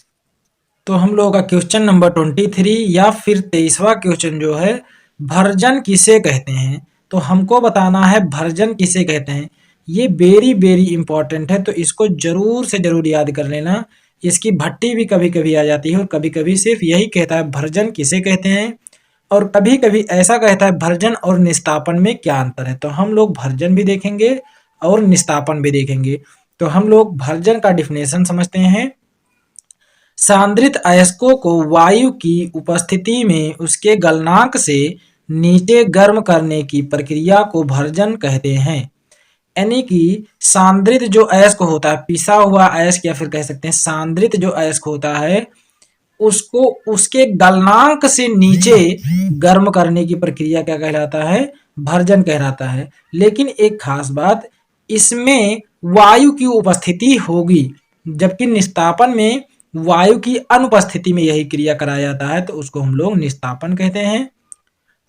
तो हम लोगों का क्वेश्चन नंबर 23 या फिर 23वां क्वेश्चन जो है, भर्जन किसे कहते हैं। तो हमको बताना है भर्जन किसे कहते हैं। ये वेरी वेरी इंपॉर्टेंट है, तो इसको जरूर से जरूर याद कर लेना। इसकी भट्टी भी कभी कभी आ जाती है और कभी कभी सिर्फ यही कहता है भर्जन किसे कहते हैं, और कभी कभी ऐसा कहता है भर्जन और निस्तापन में क्या अंतर है। तो हम लोग भर्जन भी देखेंगे और निस्तापन भी देखेंगे। तो हम लोग भर्जन का डिफिनेशन समझते हैं। सांद्रित अयस्कों को वायु की उपस्थिति में उसके गलनांक से नीचे गर्म करने की प्रक्रिया को भर्जन कहते हैं। यानी कि सांद्रित जो अयस्क होता है, पिसा हुआ अयस्क या फिर कह सकते हैं सांद्रित जो अयस्क होता है, उसको उसके गलनांक से नीचे गर्म करने की प्रक्रिया क्या कहलाता है, भर्जन कहलाता है। लेकिन एक खास बात, इसमें वायु की उपस्थिति होगी, जबकि निस्तापन में वायु की अनुपस्थिति में यही क्रिया कराया जाता है, तो उसको हम लोग निस्तापन कहते हैं।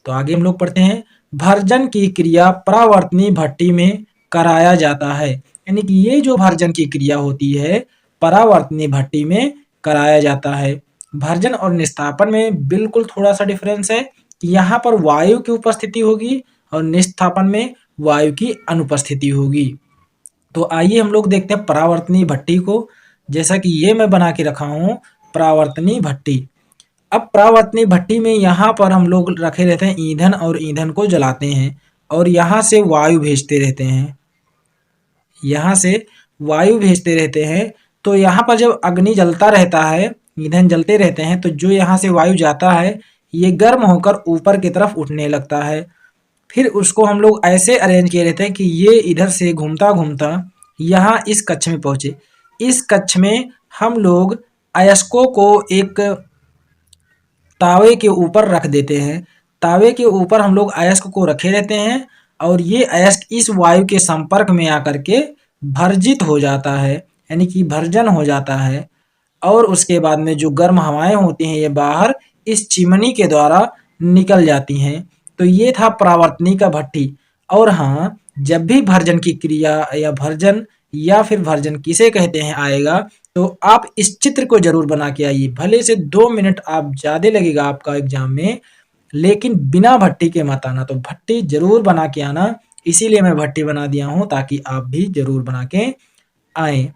तो आगे हम लोग पढ़ते हैं, भर्जन की क्रिया परावर्तनीय भट्टी में कराया जाता है। यानी कि ये जो भर्जन की क्रिया होती है परावर्तनीय भट्टी में कराया जाता है। भर्जन और निस्तापन में बिल्कुल थोड़ा सा डिफरेंस है कि यहाँ पर वायु की उपस्थिति होगी और निस्तापन में वायु की अनुपस्थिति होगी। तो आइए हम लोग देखते हैं परावर्तनीय भट्टी को। जैसा कि ये मैं बना के रखा हूँ परावर्तनीय भट्टी। अब परावर्तनीय भट्टी में यहाँ पर हम लोग रखे रहते हैं ईंधन, और ईंधन को जलाते हैं और यहाँ से वायु भेजते रहते हैं, यहाँ से वायु भेजते रहते हैं। तो यहाँ पर जब अग्नि जलता रहता है, ईंधन जलते रहते हैं, तो जो यहाँ से वायु जाता है ये गर्म होकर ऊपर की तरफ उठने लगता है। फिर उसको हम लोग ऐसे अरेंज किए रहते हैं कि ये इधर से घूमता घूमता यहाँ इस कक्ष में पहुँचे। इस कक्ष में हम लोग अयस्कों को एक तावे के ऊपर रख देते हैं। तावे के ऊपर हम लोग अयस्क को रखे रहते हैं और ये अयस्क इस वायु के संपर्क में आकर के भर्जित हो जाता है, यानी कि भर्जन हो जाता है। और उसके बाद में जो गर्म हवाएं होती हैं ये बाहर इस चिमनी के द्वारा निकल जाती हैं। तो ये था परावर्तनी का भट्टी। और हाँ, जब भी भर्जन की क्रिया या भर्जन या फिर भर्जन किसे कहते हैं आएगा, तो आप इस चित्र को जरूर बना के आइए। भले से 2 मिनट आप ज़्यादा लगेगा आपका एग्जाम में, लेकिन बिना भट्टी के मत आना। तो भट्टी जरूर बना के आना, इसीलिए मैं भट्टी बना दिया हूँ ताकि आप भी जरूर बना के आए।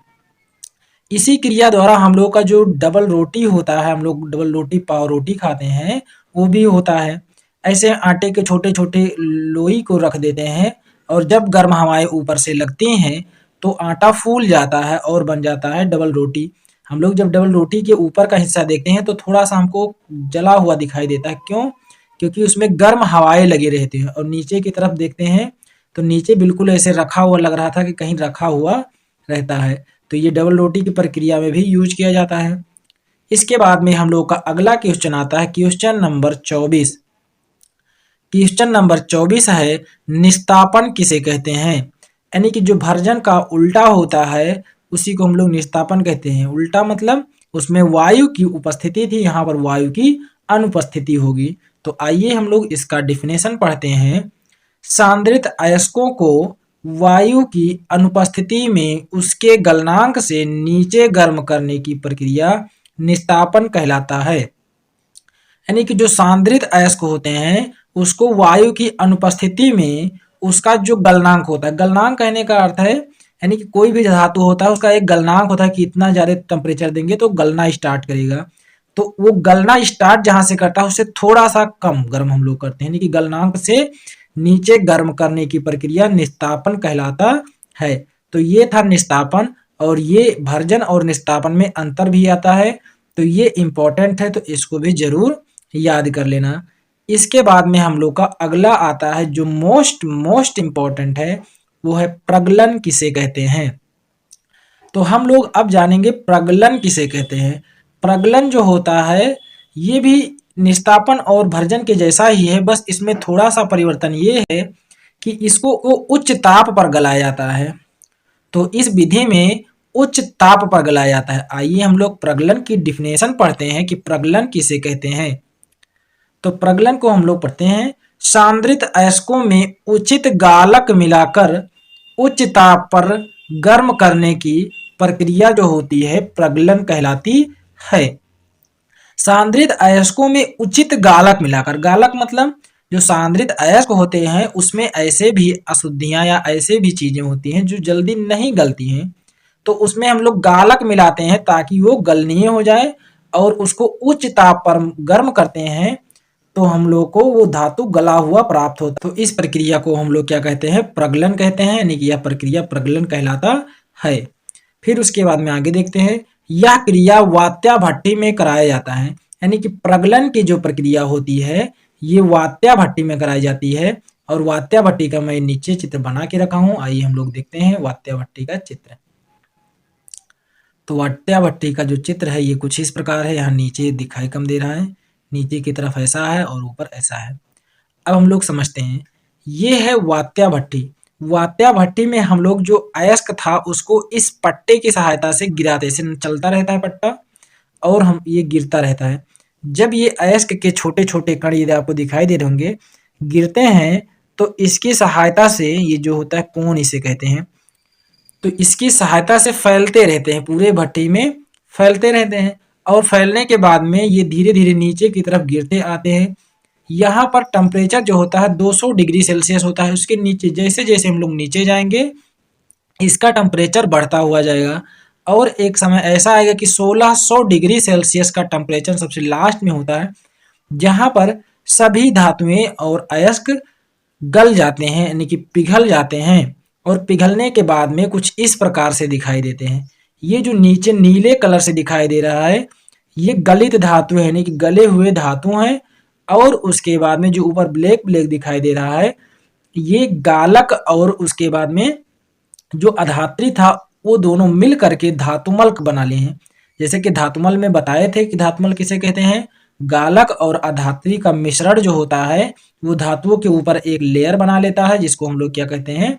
इसी क्रिया द्वारा हम लोग का जो डबल रोटी होता है, हम लोग डबल रोटी पाव रोटी खाते हैं, वो भी होता है। ऐसे आटे के छोटे छोटे लोई को रख देते हैं और जब गर्म हवाएं ऊपर से लगती हैं तो आटा फूल जाता है और बन जाता है डबल रोटी। हम लोग जब डबल रोटी के ऊपर का हिस्सा देखते हैं तो थोड़ा सा हमको जला हुआ दिखाई देता है। क्यों? क्योंकि उसमें गर्म हवाएं लगी रहती हैं। और नीचे की तरफ देखते हैं तो नीचे बिल्कुल ऐसे रखा हुआ लग रहा था कि कहीं रखा हुआ रहता है। तो ये डबल रोटी की प्रक्रिया में भी यूज किया जाता है। इसके बाद में हम लोग का अगला क्वेश्चन आता है, क्वेश्चन नंबर 24। क्वेश्चन नंबर 24 है, निस्तापन किसे कहते हैं। यानी कि जो भर्जन का उल्टा होता है उसी को हम लोग निस्तापन कहते हैं। उल्टा मतलब उसमें वायु की उपस्थिति थी, यहाँ पर वायु की अनुपस्थिति होगी। तो आइए हम लोग इसका डिफिनेशन पढ़ते हैं। सांद्रित अयस्कों को वायु की अनुपस्थिति में उसके गलनांक से नीचे गर्म करने की प्रक्रिया निस्तापन कहलाता है। यानी कि जो सांद्रित अयस्क होते हैं उसको वायु की अनुपस्थिति में उसका जो गलनांक होता है, गलनांक कहने का अर्थ है यानी कि कोई भी धातु होता है उसका एक गलनांक होता है कि इतना ज्यादा टेम्परेचर देंगे तो गलना स्टार्ट करेगा। तो वो गलना स्टार्ट जहां से करता है उससे थोड़ा सा कम गर्म हम लोग करते हैं, यानी कि गलनांक से नीचे गर्म करने की प्रक्रिया निस्तापन कहलाता है। तो ये था निस्तापन, और ये भर्जन और निस्तापन में अंतर भी आता है। तो ये इंपॉर्टेंट है, तो इसको भी जरूर याद कर लेना। इसके बाद में हम लोग का अगला आता है जो मोस्ट इंपॉर्टेंट है, वो है प्रगलन किसे कहते हैं। तो हम लोग अब जानेंगे प्रगलन किसे कहते हैं। प्रगलन जो होता है ये भी निस्तापन और भर्जन के जैसा ही है, बस इसमें थोड़ा सा परिवर्तन ये है कि इसको वो उच्च ताप पर गलाया जाता है। तो इस विधि में उच्च ताप पर गलाया जाता है। आइए हम लोग प्रगलन की डिफिनेशन पढ़ते हैं कि प्रगलन किसे कहते हैं। तो प्रगलन को हम लोग पढ़ते हैं, सांद्रित अयस्कों में उचित गालक मिलाकर उच्च ताप पर गर्म करने की प्रक्रिया जो होती है प्रगलन कहलाती है। सांद्रित अयस्कों में उचित गालक मिलाकर, गालक मतलब जो सांद्रित अयस्क होते हैं उसमें ऐसे भी अशुद्धियां या ऐसे भी चीजें होती हैं जो जल्दी नहीं गलती हैं, तो उसमें हम लोग गालक मिलाते हैं ताकि वो गलनीय हो जाए, और उसको उच्च ताप पर गर्म करते हैं तो हम लोग को वो धातु गला हुआ प्राप्त होता है। तो इस प्रक्रिया को हम लोग क्या कहते हैं, प्रगलन कहते हैं, यानी कि यह प्रक्रिया प्रगलन कहलाता है। फिर उसके बाद में आगे देखते हैं, यह क्रिया वात्या भट्टी में कराया जाता है, यानी कि प्रगलन की जो प्रक्रिया होती है ये वात्या भट्टी में कराई जाती है। और वात्या भट्टी का मैं नीचे चित्र बना के रखा हूं, आइए हम लोग देखते हैं वात्या भट्टी का चित्र। तो वात्या भट्टी का जो चित्र है ये कुछ इस प्रकार है, यहाँ नीचे दिखाई कम दे रहा है, नीचे की तरफ ऐसा है और ऊपर ऐसा है। अब हम लोग समझते हैं, ये है वात्या भट्टी। वात्या भट्टी में हम लोग जो अयस्क था उसको इस पट्टे की सहायता से गिराते, ऐसे चलता रहता है पट्टा और हम ये गिरता रहता है। जब ये अयस्क के छोटे छोटे कण यदि आपको दिखाई दे रहे होंगे गिरते हैं तो इसकी सहायता से, ये जो होता है कोण इसे कहते हैं, तो इसकी सहायता से फैलते रहते हैं, पूरे भट्टी में फैलते रहते हैं, और फैलने के बाद में ये धीरे धीरे नीचे की तरफ गिरते आते हैं। यहाँ पर टेम्परेचर जो होता है 200 डिग्री सेल्सियस होता है, उसके नीचे जैसे जैसे हम लोग नीचे जाएंगे इसका टेम्परेचर बढ़ता हुआ जाएगा, और एक समय ऐसा आएगा कि 1600 डिग्री सेल्सियस का टेम्परेचर सबसे लास्ट में होता है, जहाँ पर सभी धातुएं और अयस्क गल जाते हैं, यानी कि पिघल जाते हैं, और पिघलने के बाद में कुछ इस प्रकार से दिखाई देते हैं। ये जो नीचे नीले कलर से दिखाई दे रहा है ये गलित धातु है, यानी कि गले हुए धातु हैं, और उसके बाद में जो ऊपर ब्लैक ब्लैक दिखाई दे रहा है ये गालक, और उसके बाद में जो अधात्री था वो दोनों मिल करके धातुमल बना लिए हैं। जैसे कि धातुमल में बताए थे कि धातुमल किसे कहते हैं, गालक और अधात्री का मिश्रण जो होता है वो धातुओं के ऊपर एक लेयर बना लेता है, जिसको हम लोग क्या कहते हैं,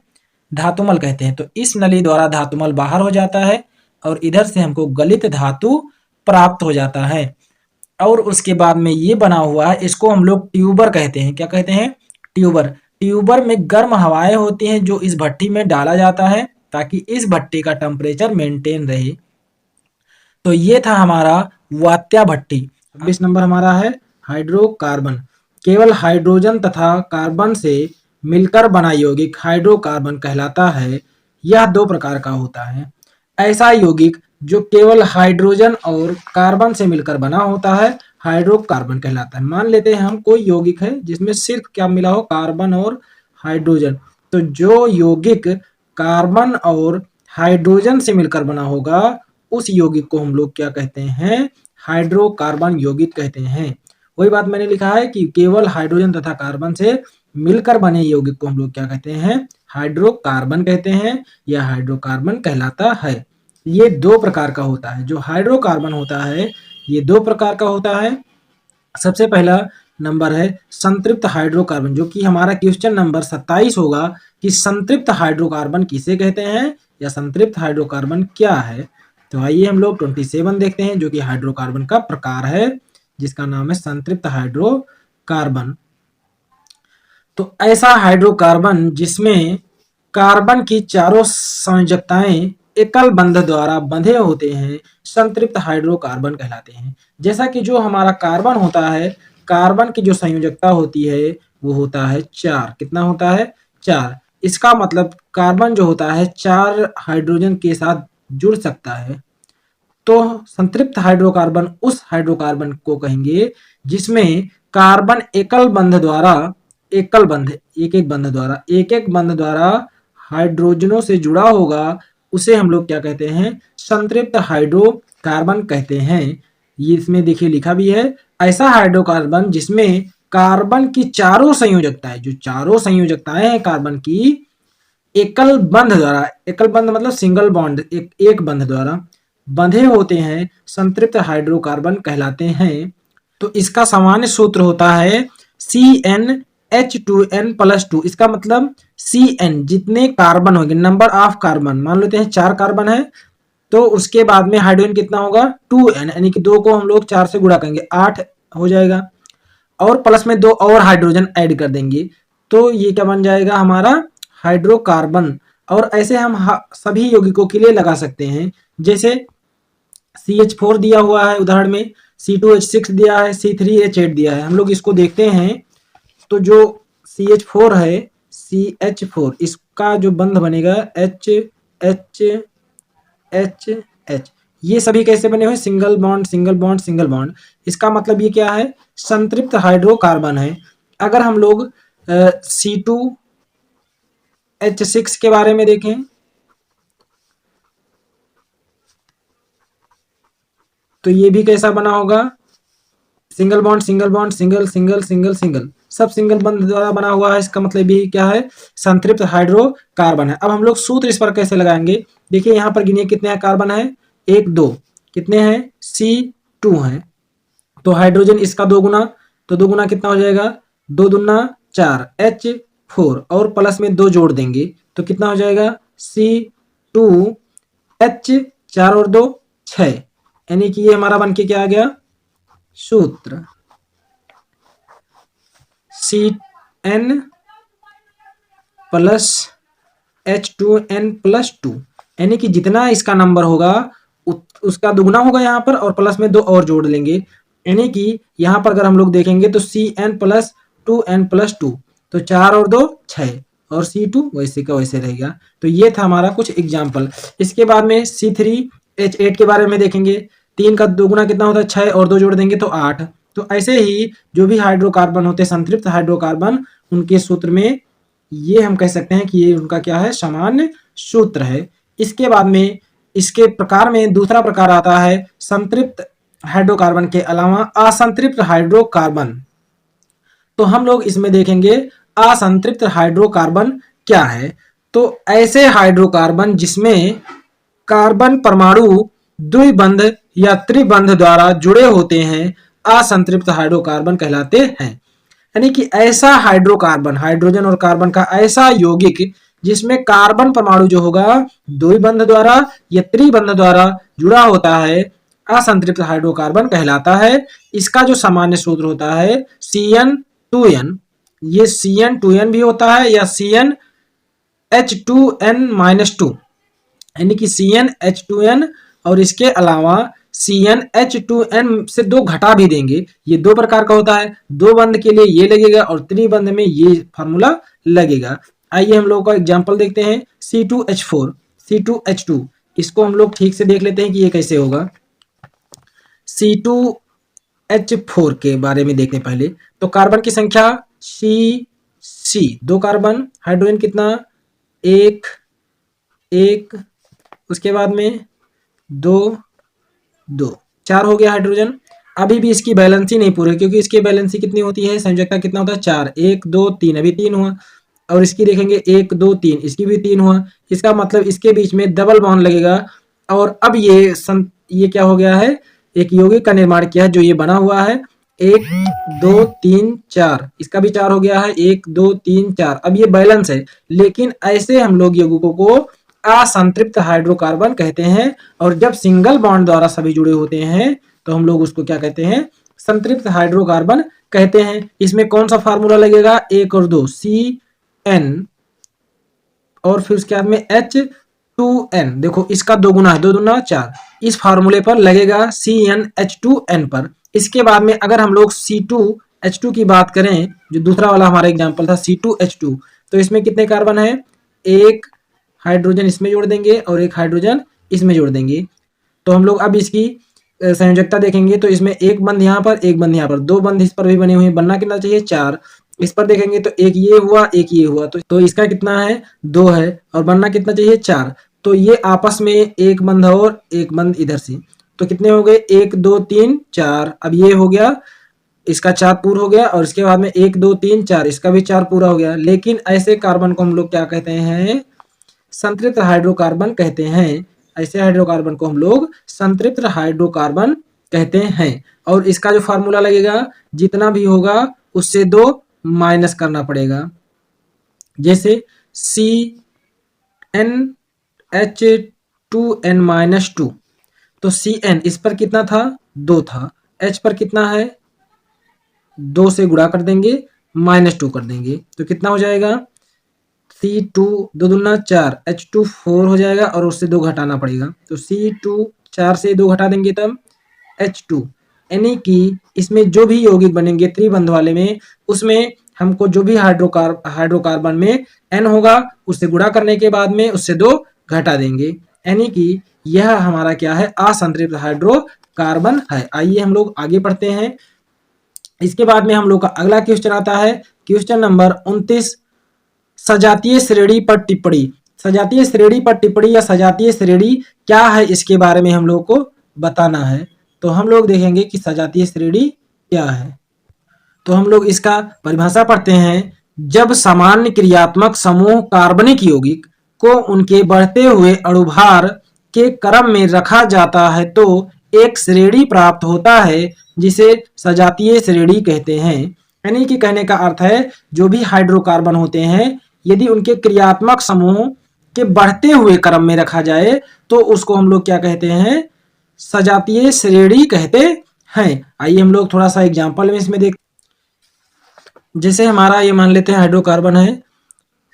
धातुमल कहते हैं। तो इस नली द्वारा धातुमल बाहर हो जाता है और इधर से हमको गलित धातु प्राप्त हो जाता है। और उसके बाद में ये बना हुआ है, इसको हम लोग ट्यूबर कहते हैं। क्या कहते हैं, ट्यूबर। ट्यूबर में गर्म हवाएं होती हैं जो इस भट्टी में डाला जाता है ताकि इस भट्टी का टेम्परेचर मेंटेन रहे। तो ये था हमारा वात्या भट्टी। 26 नंबर हमारा है हाइड्रोकार्बन। केवल हाइड्रोजन तथा कार्बन से मिलकर बना यौगिक हाइड्रोकार्बन कहलाता है। यह दो प्रकार का होता है। ऐसा यौगिक जो केवल हाइड्रोजन और कार्बन से मिलकर बना होता है हाइड्रोकार्बन कहलाता है। मान लेते हैं हम कोई यौगिक है जिसमें सिर्फ क्या मिला हो, कार्बन और हाइड्रोजन। तो जो यौगिक कार्बन और हाइड्रोजन से मिलकर बना होगा उस यौगिक को हम लोग क्या कहते हैं, हाइड्रोकार्बन यौगिक कहते हैं। वही बात मैंने लिखा है कि केवल हाइड्रोजन तथा कार्बन से मिलकर बने यौगिक को हम लोग क्या कहते हैं, हाइड्रोकार्बन कहते हैं या हाइड्रोकार्बन कहलाता है। ये दो प्रकार का होता है। जो हाइड्रोकार्बन होता है ये दो प्रकार का होता है। सबसे पहला नंबर है संतृप्त हाइड्रोकार्बन, जो कि हमारा क्वेश्चन नंबर 27 होगा कि संतृप्त हाइड्रोकार्बन किसे कहते हैं या संतृप्त हाइड्रोकार्बन क्या है। तो आइए हम लोग 27 देखते हैं जो कि हाइड्रोकार्बन का प्रकार है जिसका नाम है संतृप्त हाइड्रोकार्बन। तो ऐसा हाइड्रोकार्बन जिसमें कार्बन की चारों संयोजकताएं एकल बंध द्वारा बंधे होते हैं संतृप्त हाइड्रोकार्बन कहलाते हैं। जैसा कि जो हमारा कार्बन होता है, कार्बन की जो संयोजकता होती है वो होता है 4। कितना होता है, 4। इसका मतलब कार्बन जो होता है 4 हाइड्रोजन के साथ जुड़ सकता है। तो संतृप्त हाइड्रोकार्बन उस हाइड्रोकार्बन को कहेंगे जिसमें कार्बन एकल बंध द्वारा, एकल बंध, एक एक बंध द्वारा हाइड्रोजनों से जुड़ा होगा, उसे हम लोग क्या कहते हैं, संतृप्त हाइड्रोकार्बन कहते हैं। ये इसमें देखिए लिखा भी है, ऐसा हाइड्रोकार्बन जिसमें कार्बन की चारों संयोजकताएं, जो चारों संयोजकताएं हैं कार्बन की, एकल बंध द्वारा, एकल बंध मतलब सिंगल बॉन्ड, एक बंध द्वारा बंधे होते हैं, संतृप्त हाइड्रोकार्बन कहलाते हैं। तो इसका सामान्य सूत्र होता है CN H2N+2, इसका मतलब Cn जितने कार्बन होंगे, नंबर ऑफ कार्बन, मान लेते हैं 4 कार्बन है तो उसके बाद में हाइड्रोजन कितना होगा 2n, यानी कि 2 को हम लोग 4 से गुणा करेंगे 8 हो जाएगा, और प्लस में 2 और हाइड्रोजन ऐड कर देंगे तो ये क्या बन जाएगा हमारा हाइड्रोकार्बन। और ऐसे हम सभी यौगिकों के लिए लगा सकते हैं, जैसे CH4 दिया हुआ है उदाहरण में, C2H6 दिया है, C3H8 दिया है। हम लोग इसको देखते हैं तो जो CH4 है, CH4 इसका जो बंध बनेगा H H H H, ये सभी कैसे बने हुए, single bond single bond single bond. इसका मतलब ये क्या है, संतृप्त हाइड्रोकार्बन है। अगर हम लोग C2H6 के बारे में देखें तो ये भी कैसा बना होगा, single bond single bond single single single single, सब सिंगल बंध द्वारा बना हुआ है। इसका मतलब ये क्या है, संतृप्त हाइड्रोकार्बन है। अब हम लोग सूत्र इस पर कैसे लगाएंगे, देखिए यहाँ पर गिनिए कितने कार्बन है, 1 2, कितने हैं C2 है, तो हाइड्रोजन इसका 2 गुना, तो 2 गुना कितना हो जाएगा 2 दूना 4 H4, और प्लस में 2 जोड़ देंगे तो कितना हो जाएगा C2H, 4 और 2 6, यानी कि ये हमारा बन के क्या आ गया सूत्र Cn प्लस H2N+2, यानी कि जितना इसका नंबर होगा उसका दुगना होगा यहाँ पर, और प्लस में 2 और जोड़ लेंगे, यानी कि यहाँ पर अगर हम लोग देखेंगे तो Cn+2n+2, तो 4 और 2 6, और C2 वैसे का वैसे रहेगा। तो ये था हमारा कुछ एग्जाम्पल। इसके बाद में C3H8 के बारे में देखेंगे, 3 का दोगुना कितना होता है 6, और 2 जोड़ देंगे तो 8। तो ऐसे ही जो भी हाइड्रोकार्बन होते हैं संतृप्त हाइड्रोकार्बन, उनके सूत्र में ये हम कह सकते हैं कि ये उनका क्या है, सामान्य सूत्र है। इसके बाद में इसके प्रकार में दूसरा प्रकार आता है संतृप्त हाइड्रोकार्बन के अलावा असंतृप्त हाइड्रोकार्बन। तो हम लोग इसमें देखेंगे असंतृप्त हाइड्रोकार्बन क्या है। तो ऐसे हाइड्रोकार्बन जिसमें कार्बन परमाणु द्विबंध या त्रिबंध द्वारा जुड़े होते हैं असंतृप्त हाइड्रोकार्बन कहलाते हैं। यानी कि ऐसा हाइड्रोकार्बन, हाइड्रोजन और कार्बन का ऐसा यौगिक जिसमें कार्बन परमाणु जो होगा द्विबंध द्वारा या त्रिबंध द्वारा जुड़ा होता है, असंतृप्त हाइड्रोकार्बन कहलाता है। इसका जो सामान्य सूत्र होता है Cn2n, ये Cn2n भी होता है या CnH2n-2, यानी कि CnH2n, और इसके अलावा CnH2n से 2 घटा भी देंगे। ये 2 प्रकार का होता है, 2 बंध के लिए ये लगेगा और त्रिबंध में ये फार्मूला लगेगा। आइए हम लोग का एग्जांपल देखते हैं C2H4, C2H2, इसको हम लोग ठीक से देख लेते हैं कि ये कैसे होगा। C2H4 के बारे में देखने पहले, तो कार्बन की संख्या C, 2 कार्बन, हाइड्रोजन कितना 1 1, उसके बाद में 2 2, 4 हो गया हाइड्रोजन। अभी भी इसकी बैलेंसी नहीं पूरी, क्योंकि इसकी बैलेंसी कितनी होती है, संयोजकता कितना होता है 4, 1 2 3, अभी 3 हुआ, और इसकी देखेंगे 1 2 3, इसकी भी 3 हुआ। इसका मतलब इसके बीच में डबल बॉन्ड लगेगा, और अब ये क्या हो गया है, एक यौगिक का निर्माण किया है जो ये बना हुआ है 1 2 3 4, इसका भी 4 हो गया है 1 2 3 4। अब ये बैलेंस है, लेकिन ऐसे हम लोग यौगिकों को असंतृप्त हाइड्रोकार्बन कहते हैं, और जब सिंगल बॉन्ड द्वारा सभी जुड़े होते हैं तो हम लोग उसको क्या कहते हैं, संतृप्त हाइड्रोकार्बन कहते हैं। इसमें कौन सा फार्मूला लगेगा, 1 और 2 Cn, और फिर उसके बाद में H2n, देखो इसका 2 गुना है, 2 दूना 4, इस फार्मूले पर लगेगा CnH2n पर। इसके बाद में अगर हम लोग C2H2 की बात करें, जो दूसरा वाला हमारा एग्जाम्पल था C2H2, तो इसमें कितने कार्बन है, 1 हाइड्रोजन इसमें जोड़ देंगे और 1 हाइड्रोजन इसमें जोड़ देंगे। तो हम लोग अब इसकी संयोजकता देखेंगे, तो इसमें 1 बंध यहाँ पर, 1 बंध यहाँ पर, 2 बंध इस पर भी बने हुए हैं, बनना कितना चाहिए 4। इस पर देखेंगे तो 1 ये हुआ 1 ये हुआ, तो इसका कितना है 2 है, और बनना कितना चाहिए 4। तो ये आपस में 1 बंध और 1 बंध इधर से, तो कितने हो गए 1 2 3 4। अब ये हो गया, इसका 4 पूरा हो गया, और इसके बाद में 1 2 3 4, इसका भी 4 पूरा हो गया। लेकिन ऐसे कार्बन को हम लोग क्या कहते हैं, संतृप्त हाइड्रोकार्बन कहते हैं। ऐसे हाइड्रोकार्बन को हम लोग संतृप्त हाइड्रोकार्बन कहते हैं। और इसका जो फार्मूला लगेगा, जितना भी होगा उससे 2 माइनस करना पड़ेगा। जैसे CnH2n-2, तो Cn इस पर कितना था, 2 था, H पर कितना है, 2 से गुणा कर देंगे, -2 कर देंगे, तो कितना हो जाएगा, C2 2 दूना 4, H2 4 हो जाएगा और उससे 2 घटाना पड़ेगा, तो C2 4 से 2 घटा देंगे तब H2, यानी कि इसमें जो भी यौगिक बनेंगे त्रिबंध वाले में, उसमें हमको जो भी हाइड्रोकार्बन में N होगा उससे गुणा करने के बाद में उससे 2 घटा देंगे, यानी कि यह हमारा क्या है, असंतृप्त हाइड्रोकार्बन है। आइए हम लोग आगे बढ़ते हैं। इसके बाद में हम लोग का अगला क्वेश्चन आता है, क्वेश्चन नंबर 29, सजातीय श्रेणी पर टिप्पणी। सजातीय श्रेणी पर टिप्पणी या सजातीय श्रेणी क्या है, इसके बारे में हम लोग को बताना है। तो हम लोग देखेंगे कि सजातीय श्रेणी क्या है। तो हम लोग इसका परिभाषा पढ़ते हैं। जब सामान्य क्रियात्मक समूह कार्बनिक यौगिक को उनके बढ़ते हुए अणुभार के क्रम में रखा जाता है तो एक श्रेणी प्राप्त होता है जिसे सजातीय श्रेणी कहते हैं। यानी कि कहने का अर्थ है, जो भी हाइड्रोकार्बन होते हैं यदि उनके क्रियात्मक समूह के बढ़ते हुए क्रम में रखा जाए तो उसको हम लोग क्या कहते हैं, सजातीय श्रेणी कहते हैं। आइए हम लोग थोड़ा सा एग्जांपल में इसमें देख, जैसे हमारा ये मान लेते हैं हाइड्रोकार्बन है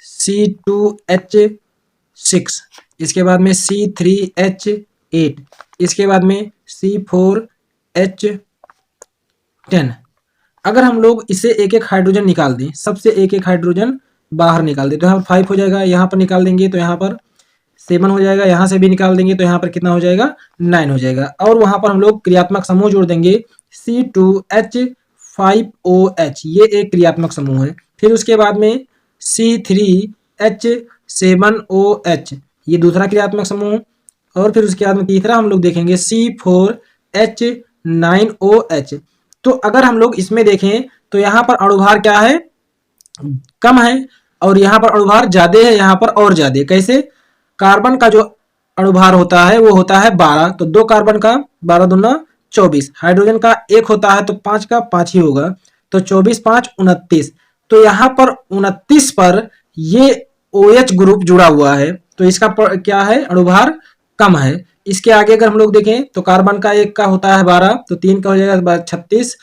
C2H6, इसके बाद में C3H8, इसके बाद में C4H10। अगर हम लोग इसे एक एक हाइड्रोजन निकाल दें, सबसे एक एक हाइड्रोजन बाहर निकाल दें, तो यहाँ 5 हो जाएगा, यहाँ पर निकाल देंगे तो यहाँ पर 7 हो जाएगा, यहाँ से भी निकाल देंगे तो यहाँ पर कितना हो जाएगा, 9 हो जाएगा। और वहाँ पर हम लोग क्रियात्मक समूह जोड़ देंगे C2H5OH, ये एक क्रियात्मक समूह है। फिर उसके बाद में C3H7OH, ये दूसरा क्रियात्मक समूह। और फिर उसके बाद में तीसरा हम लोग देखेंगे C4H9OH। तो अगर हम लोग इसमें देखें तो यहाँ पर अणुभार क्या है, कम है, और यहाँ पर अणुभार ज्यादा है, यहाँ पर और ज्यादा। कैसे, कार्बन का जो अणुभार होता है वो होता है 12, तो 2 कार्बन का 12 दूना 24, हाइड्रोजन का 1 होता है तो 5 का 5 ही होगा, तो 24 5 29। तो यहाँ पर 29 पर ये OH ग्रुप जुड़ा हुआ है, तो इसका क्या है, अणुभार कम है। इसके आगे अगर हम लोग देखें तो कार्बन का 1 का होता है 12, तो 3 का हो जाएगा 36,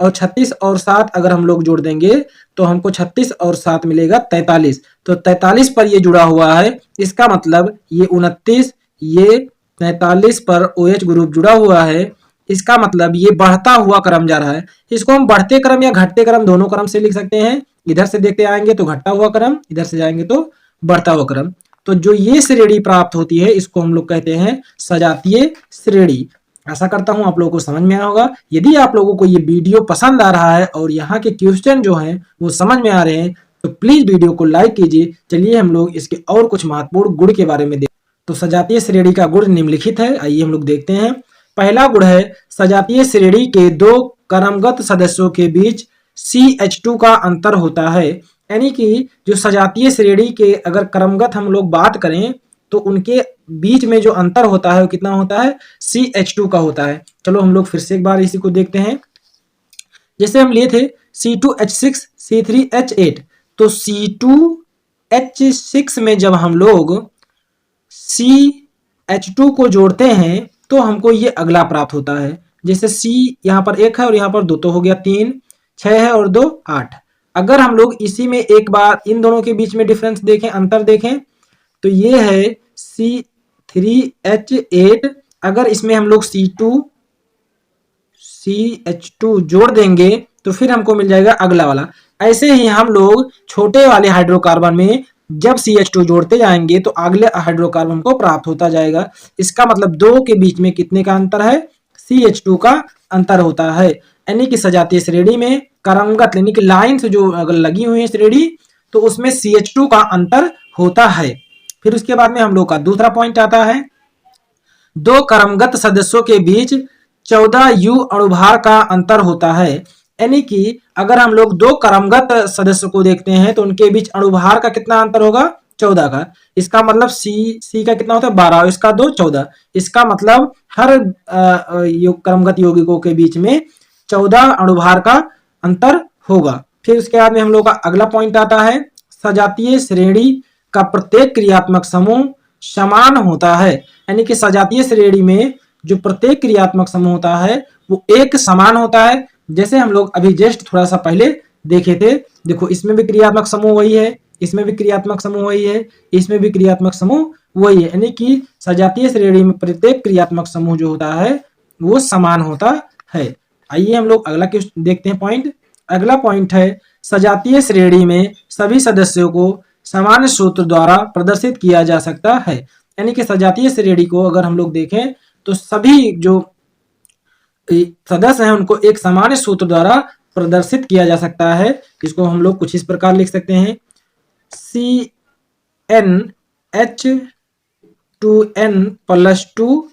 और 36 और 7 अगर हम लोग जोड़ देंगे तो हमको 36 और 7 मिलेगा 43, तो 43 पर ये जुड़ा हुआ है। इसका मतलब ये 29, ये 43 पर OH ग्रुप जुड़ा हुआ है, इसका मतलब ये बढ़ता हुआ क्रम जा रहा है। इसको हम बढ़ते क्रम या घटते क्रम दोनों क्रम से लिख सकते हैं। इधर से देखते आएंगे तो घटता हुआ क्रम, इधर से जाएंगे तो बढ़ता हुआ क्रम। तो जो ये श्रेणी प्राप्त होती है इसको हम लोग कहते हैं सजातीय श्रेणी। आशा करता हूं आप लोगों को समझ में आया होगा। यदि आप लोगों को ये वीडियो पसंद आ रहा है और यहाँ के क्वेश्चन जो हैं वो समझ में आ रहे हैं तो प्लीज वीडियो को लाइक कीजिए। चलिए हम लोग इसके और कुछ महत्वपूर्ण गुण के बारे में देखते हैं। तो सजातीय श्रेणी का गुण निम्नलिखित है, आइए हम लोग देखते हैं। पहला गुण है, सजातीय श्रेणी के 2 क्रमगत सदस्यों के बीच CH2 का अंतर होता है। यानी कि जो सजातीय श्रेणी के अगर क्रमगत हम लोग बात करें तो उनके बीच में जो अंतर होता है वो कितना होता है, CH2 का होता है। चलो हम लोग फिर से एक बार इसी को देखते हैं। जैसे हम लिए थे C2H6 C3H8, तो C2H6 में जब हम लोग CH2 को जोड़ते हैं तो हमको ये अगला प्राप्त होता है। जैसे C यहाँ पर 1 है और यहाँ पर 2, तो हो गया 3, 6 है और 2 8। अगर हम लोग इसी में एक बार इन दोनों के बीच में डिफरेंस देखें, अंतर देखें, तो ये है C3H8। अगर इसमें हम लोग CH2 जोड़ देंगे तो फिर हमको मिल जाएगा अगला वाला। ऐसे ही हम लोग छोटे वाले हाइड्रोकार्बन में जब CH2 जोड़ते जाएंगे तो अगले हाइड्रोकार्बन को प्राप्त होता जाएगा। इसका मतलब 2 के बीच में कितने का अंतर है, CH2 का अंतर होता है। यानी कि सजातीय श्रेणी में क्रमगत यानी कि लाइन से जो अगर लगी हुई है श्रेणी तो उसमें CH2 का अंतर होता है। फिर उसके बाद में हम लोग का दूसरा पॉइंट आता है, 2 क्रमगत सदस्यों के बीच 14 U अणुभार का अंतर होता है। यानी कि अगर हम लोग 2 क्रमगत सदस्यों को देखते हैं तो उनके बीच अणुभार का कितना अंतर होगा, 14 का। इसका मतलब C का कितना होता है 12, इसका 2 14। इसका मतलब हर क्रमगत यौगिकों के बीच में 14 अणुभार का अंतर होगा। फिर उसके बाद में हम लोग का अगला पॉइंट आता है, सजातीय श्रेणी का प्रत्येक क्रियात्मक समूह समान होता है। यानी कि सजातीय श्रेणी में जो प्रत्येक क्रियात्मक समूह होता है वो एक समान होता है। जैसे हम लोग अभी जस्ट थोड़ा सा पहले देखे थे, देखो इसमें भी क्रियात्मक समूह वही है, इसमें भी क्रियात्मक समूह वही है, इसमें भी क्रियात्मक समूह वही है। यानी कि सजातीय श्रेणी में प्रत्येक क्रियात्मक समूह जो होता है वो समान होता है। आइए हम लोग अगला क्वेश्चन देखते हैं पॉइंट। अगला पॉइंट है, सजातीय श्रेणी में सभी सदस्यों को समान सूत्र द्वारा प्रदर्शित किया जा सकता है। यानी कि सजातीय श्रेणी को अगर हम लोग देखें तो सभी जो सदस्य हैं उनको एक समान सूत्र द्वारा प्रदर्शित किया जा सकता है। इसको हम लोग कुछ इस प्रकार लिख सकते हैं, CnH2n+2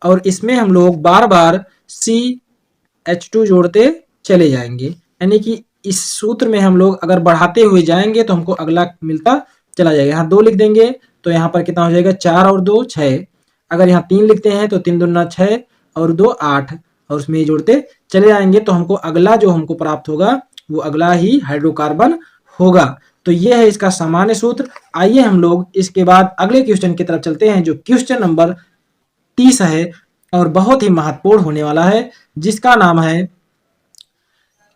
और इसमें हम लोग बार बार CH2 जोड़ते चले जाएंगे। यानी कि इस सूत्र में हम लोग अगर बढ़ाते हुए जाएंगे तो हमको अगला मिलता चला जाएगा। यहाँ 2 लिख देंगे तो यहाँ पर कितना हो जाएगा, 4 और 2 6। अगर यहाँ 3 लिखते हैं तो 3 दूना 6 और 2 8 और उसमें जोड़ते चले जाएंगे तो हमको अगला जो हमको प्राप्त होगा वो अगला ही हाइड्रोकार्बन होगा। तो ये है इसका सामान्य सूत्र। आइए हम लोग इसके बाद अगले क्वेश्चन की तरफ चलते हैं जो क्वेश्चन नंबर 30 है और बहुत ही महत्वपूर्ण होने वाला है, जिसका नाम है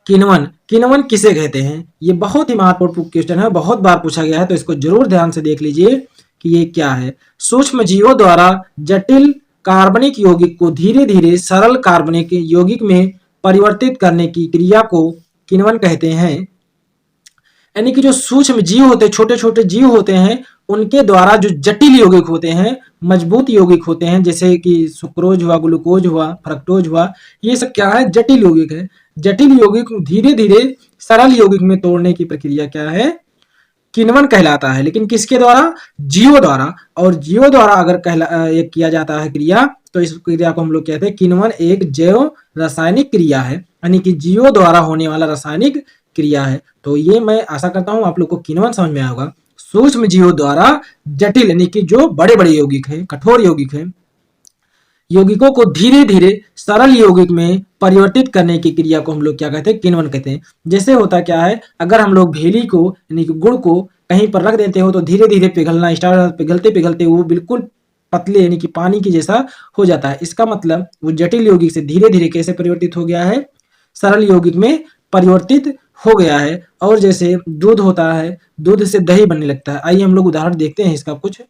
किण्वन। किण्वन किसे कहते हैं? ये बहुत ही महत्वपूर्ण क्वेश्चन है, बहुत बार पूछा गया है, तो इसको जरूर ध्यान से देख लीजिए कि ये क्या है। सूक्ष्म जीवों द्वारा जटिल कार्बनिक यौगिक को धीरे धीरे सरल कार्बनिक यौगिक में परिवर्तित करने की क्रिया को किण्वन कहते हैं। यानी कि जो सूक्ष्म जीव होते हैं, छोटे छोटे जीव होते हैं, उनके द्वारा जो जटिल यौगिक होते हैं, मजबूत यौगिक होते हैं, जैसे कि सुक्रोज हुआ, ग्लूकोज हुआ, फ्रक्टोज हुआ, ये सब क्या है, जटिल यौगिक है। जटिल यौगिक धीरे धीरे सरल यौगिक में तोड़ने की प्रक्रिया क्या है, किण्वन कहलाता है। लेकिन किसके द्वारा? जीवों द्वारा। और जीवों द्वारा अगर एक किया जाता है क्रिया तो इस क्रिया को हम लोग कहते हैं किण्वन एक जैव रासायनिक क्रिया है, यानी कि जीवों द्वारा होने वाला रासायनिक क्रिया है। तो ये मैं आशा करता हूं आप लोग को किण्वन समझ में आया होगा। सूक्ष्म जीवों द्वारा जटिल यानी कि जो बड़े बड़े यौगिक है, कठोर यौगिक है, यौगिकों को धीरे धीरे सरल यौगिक में परिवर्तित करने की क्रिया को हम लोग क्या कहते हैं, किण्वन कहते हैं। जैसे होता क्या है, अगर हम लोग भेली को यानी कि गुड़ को कहीं पर रख देते हो तो धीरे धीरे पिघलना स्टार्ट, पिघलते पिघलते वो बिल्कुल पतले यानी कि पानी की जैसा हो जाता है। इसका मतलब वो जटिल यौगिक से धीरे धीरे कैसे परिवर्तित हो गया है, सरल यौगिक में परिवर्तित हो गया है। और जैसे दूध होता है, दूध से दही बनने लगता है। आइए हम लोग उदाहरण देखते हैं इसका कुछ।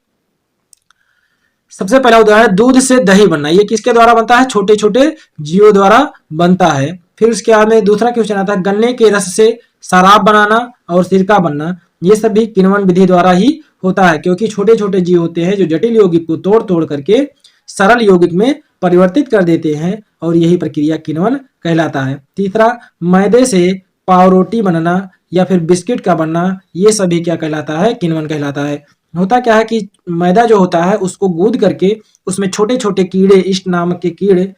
सबसे पहला उदाहरण, दूध से दही बनना, ये किसके द्वारा बनता है, छोटे छोटे जीवों द्वारा बनता है। फिर उसके बाद में दूसरा क्वेश्चन आता है, गन्ने के रस से शराब बनाना और सिरका बनना, ये सब भी किण्वन विधि द्वारा ही होता है, क्योंकि छोटे छोटे जीव होते हैं जो जटिल यौगिक को तोड़ तोड़ करके सरल यौगिक में परिवर्तित कर देते हैं और यही प्रक्रिया किण्वन कहलाता है। तीसरा, मैदे से पावरोटी बनना या फिर बिस्किट का बनना, ये सभी क्या कहलाता है, किण्वन कहलाता है। होता क्या है कि मैदा जो होता है उसको गूंद करके उसमें छोटे छोटे कीड़े, इष्ट नामक के कीड़े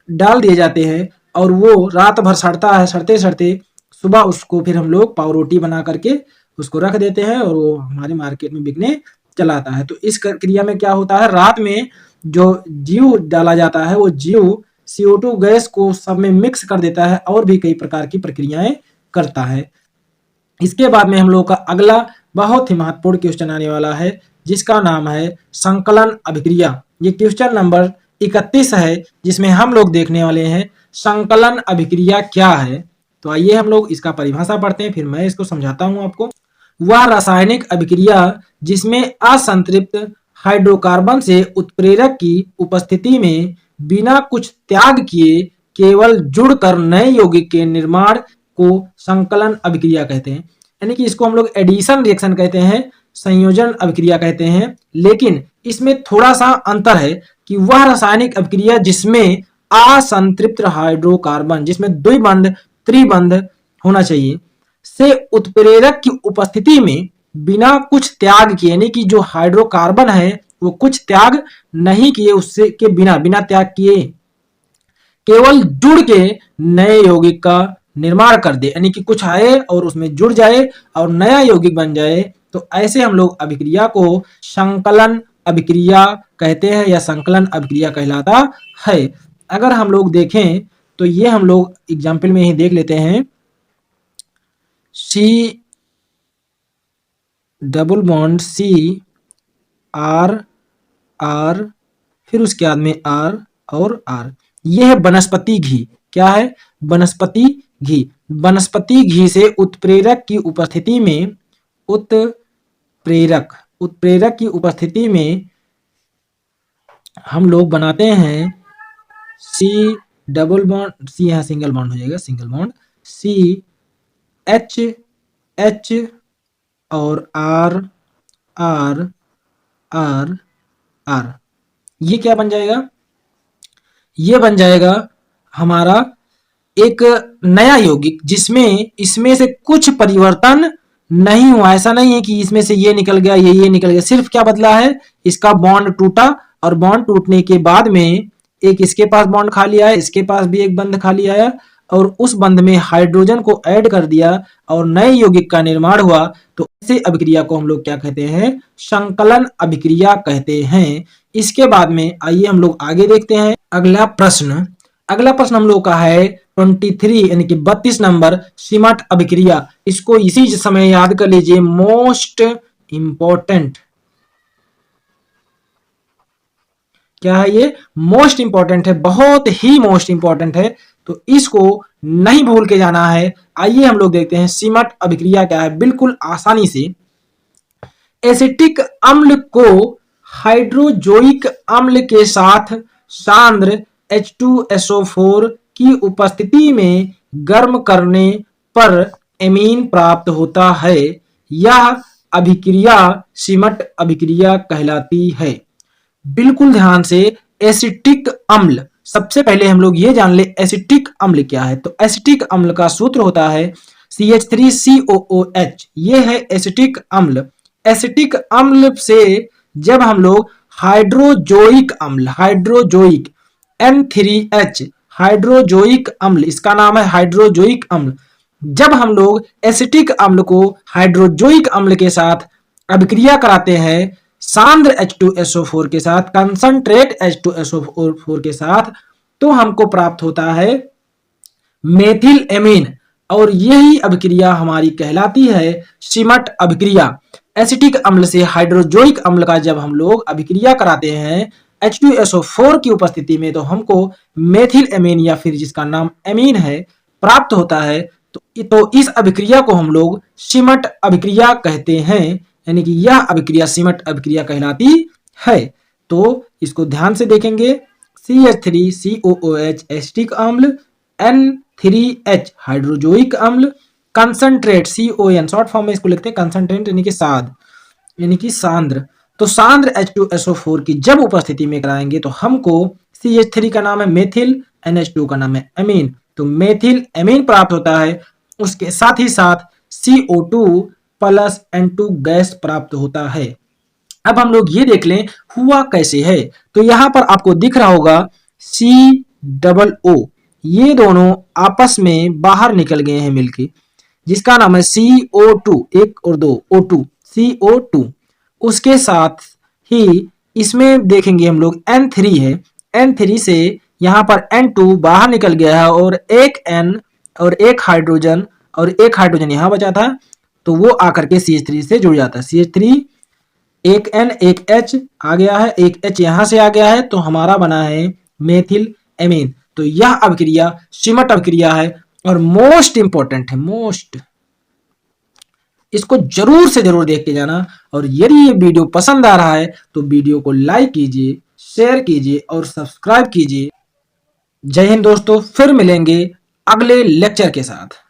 डाल दिए जाते हैं और वो रात भर सड़ता है, सड़ते सड़ते सुबह उसको फिर हम लोग पावरोटी बना करके उसको रख देते हैं और वो हमारे मार्केट में बिकने चला आता है। तो इस क्रिया में क्या होता है, रात में जो जीव डाला जाता है वो जीव CO2 गैस को सब में मिक्स कर देता है और भी कई प्रकार की प्रक्रियाएं करता है। इसके बाद में हम लोग का अगला बहुत ही महत्वपूर्ण क्वेश्चन आने वाला है, जिसका नाम है संकलन अभिक्रिया। ये क्वेश्चन नंबर 31 है, जिसमें हम लोग देखने वाले हैं संकलन अभिक्रिया क्या है। तो आइए हम लोग इसका परिभाषा पढ़ते हैं, फिर मैं इसको समझाता हूं आपको। वह रासायनिक अभिक्रिया जिसमें असंतृप्त हाइड्रोकार्बन से उत्प्रेरक की उपस्थिति में बिना कुछ त्याग किए केवल जुड़कर नए यौगिक के निर्माण को संकलन अभिक्रिया कहते हैं। यानी कि इसको हम लोग एडिशन रिएक्शन कहते हैं, संयोजन अभिक्रिया कहते हैं। लेकिन इसमें थोड़ा सा अंतर है कि वह रासायनिक अभिक्रिया जिसमें असंतृप्त हाइड्रोकार्बन, जिसमें द्विबंध त्रिबंध होना चाहिए, से उत्प्रेरक की उपस्थिति में बिना कुछ त्याग किए, यानी कि जो हाइड्रोकार्बन है वो कुछ त्याग नहीं किए, उससे के बिना त्याग किए केवल जुड़ के नए यौगिक का निर्माण कर दे, यानी कि कुछ आए और उसमें जुड़ जाए और नया यौगिक बन जाए, तो ऐसे हम लोग अभिक्रिया को संकलन अभिक्रिया कहते हैं या संकलन अभिक्रिया कहलाता है। अगर हम लोग देखें तो ये हम लोग एग्जाम्पल में ही देख लेते हैं। C double bond C R R, फिर उसके बाद में आर और आर। यह है वनस्पति घी। क्या है? वनस्पति घी। वनस्पति घी से उत्प्रेरक की उपस्थिति में उत्प्रेरक की उपस्थिति में हम लोग बनाते हैं सी डबल बॉन्ड, सी यहाँ सिंगल बॉन्ड हो जाएगा, single bond C H H और आर आर आर आर। ये क्या बन जाएगा? ये बन जाएगा हमारा एक नया यौगिक, जिसमें इसमें से कुछ परिवर्तन नहीं हुआ। ऐसा नहीं है कि इसमें से ये निकल गया, ये निकल गया। सिर्फ क्या बदला है? इसका बॉन्ड टूटा, और बॉन्ड टूटने के बाद में एक इसके पास बॉन्ड खाली आया, इसके पास भी एक बंध खाली आया, और उस बंध में हाइड्रोजन को ऐड कर दिया और नए यौगिक का निर्माण हुआ। तो ऐसे अभिक्रिया को हम लोग क्या कहते हैं? संकलन अभिक्रिया कहते हैं। इसके बाद में आइए हम लोग आगे देखते हैं अगला प्रश्न हम लोग का है 23 यानी कि 32 नंबर, सीमट अभिक्रिया। इसको इसी समय याद कर लीजिए, मोस्ट इंपॉर्टेंट। क्या है ये? मोस्ट इंपॉर्टेंट है, बहुत ही मोस्ट इंपॉर्टेंट है, तो इसको नहीं भूल के जाना है। आइए हम लोग देखते हैं सीमट अभिक्रिया क्या है बिल्कुल आसानी से। एसिटिक अम्ल को हाइड्रोजोइक अम्ल के साथ सांद्र H2SO4 की उपस्थिति में गर्म करने पर एमीन प्राप्त होता है। यह अभिक्रिया सीमट अभिक्रिया कहलाती है। बिल्कुल ध्यान से, एसिटिक अम्ल, सबसे पहले हम लोग ये जान ले एसिटिक अम्ल क्या है। तो एसिटिक अम्ल का सूत्र होता है CH3COOH। ये है एसिटिक अम्ल। एसिटिक अम्ल से जब हम लोग हाइड्रोजोइक N3H हाइड्रोजोइक अम्ल, इसका नाम है हाइड्रोजोइक अम्ल। जब हम लोग एसिटिक अम्ल को हाइड्रोजोइक अम्ल के साथ अभिक्रिया कराते हैं सांद्र H2SO4 के साथ, कंसंट्रेट H2SO4 के साथ, तो हमको प्राप्त होता है मेथिल एमीन, और यही अभिक्रिया हमारी कहलाती है सीमट अभिक्रिया। एसिटिक अम्ल से हाइड्रोजोइक अम्ल का जब हम लोग अभिक्रिया कराते हैं H2SO4 की उपस्थिति में, तो हमको मेथिल एमीन या फिर जिसका नाम एमीन है प्राप्त होता है। तो इस अभिक्रिया को हम लोग सीमट अभिक्रिया कहते हैं, यानी कि यह अभिक्रिया सीमट अभिक्रिया कहलाती है। तो इसको ध्यान से देखेंगे, CH3COOH एसिटिक अम्ल, N3H हाइड्रोजोइक अम्ल, कंसंट्रेट CON शॉर्ट फॉर्म में इसको लिखते हैं कंसंट्रेट यानी कि सांद्र। तो सांद्र H2SO4 की जब उपस्थिति में कराएंगे तो हमको CH3 का नाम है मेथिल, NH2 का नाम है एमीन, तो मेथिल एमीन प्राप्त होता है। उसके साथ ही साथ CO2 प्लस N2 गैस प्राप्त होता है। अब हम लोग ये देख लें हुआ कैसे है। तो यहां पर आपको दिख रहा होगा COO, ये दोनों आपस में बाहर निकल गए हैं मिलके, जिसका नाम है CO2, एक और दो O2, CO2। उसके साथ ही इसमें देखेंगे हम लोग N3 है, N3 से यहाँ पर N2 बाहर निकल गया है, और एक N और एक हाइड्रोजन यहाँ बचा था, तो वो आकर के CH3 से जुड़ जाता है। CH3, एक N एक H आ गया है, एक H यहाँ से आ गया है, तो हमारा बना है मेथिल एमीन। तो यह अभिक्रिया सीमट अभिक्रिया है और मोस्ट इंपॉर्टेंट है, मोस्ट। इसको जरूर से जरूर देख के जाना, और यदि ये वीडियो पसंद आ रहा है तो वीडियो को लाइक कीजिए, शेयर कीजिए और सब्सक्राइब कीजिए। जय हिंद दोस्तों, फिर मिलेंगे अगले लेक्चर के साथ।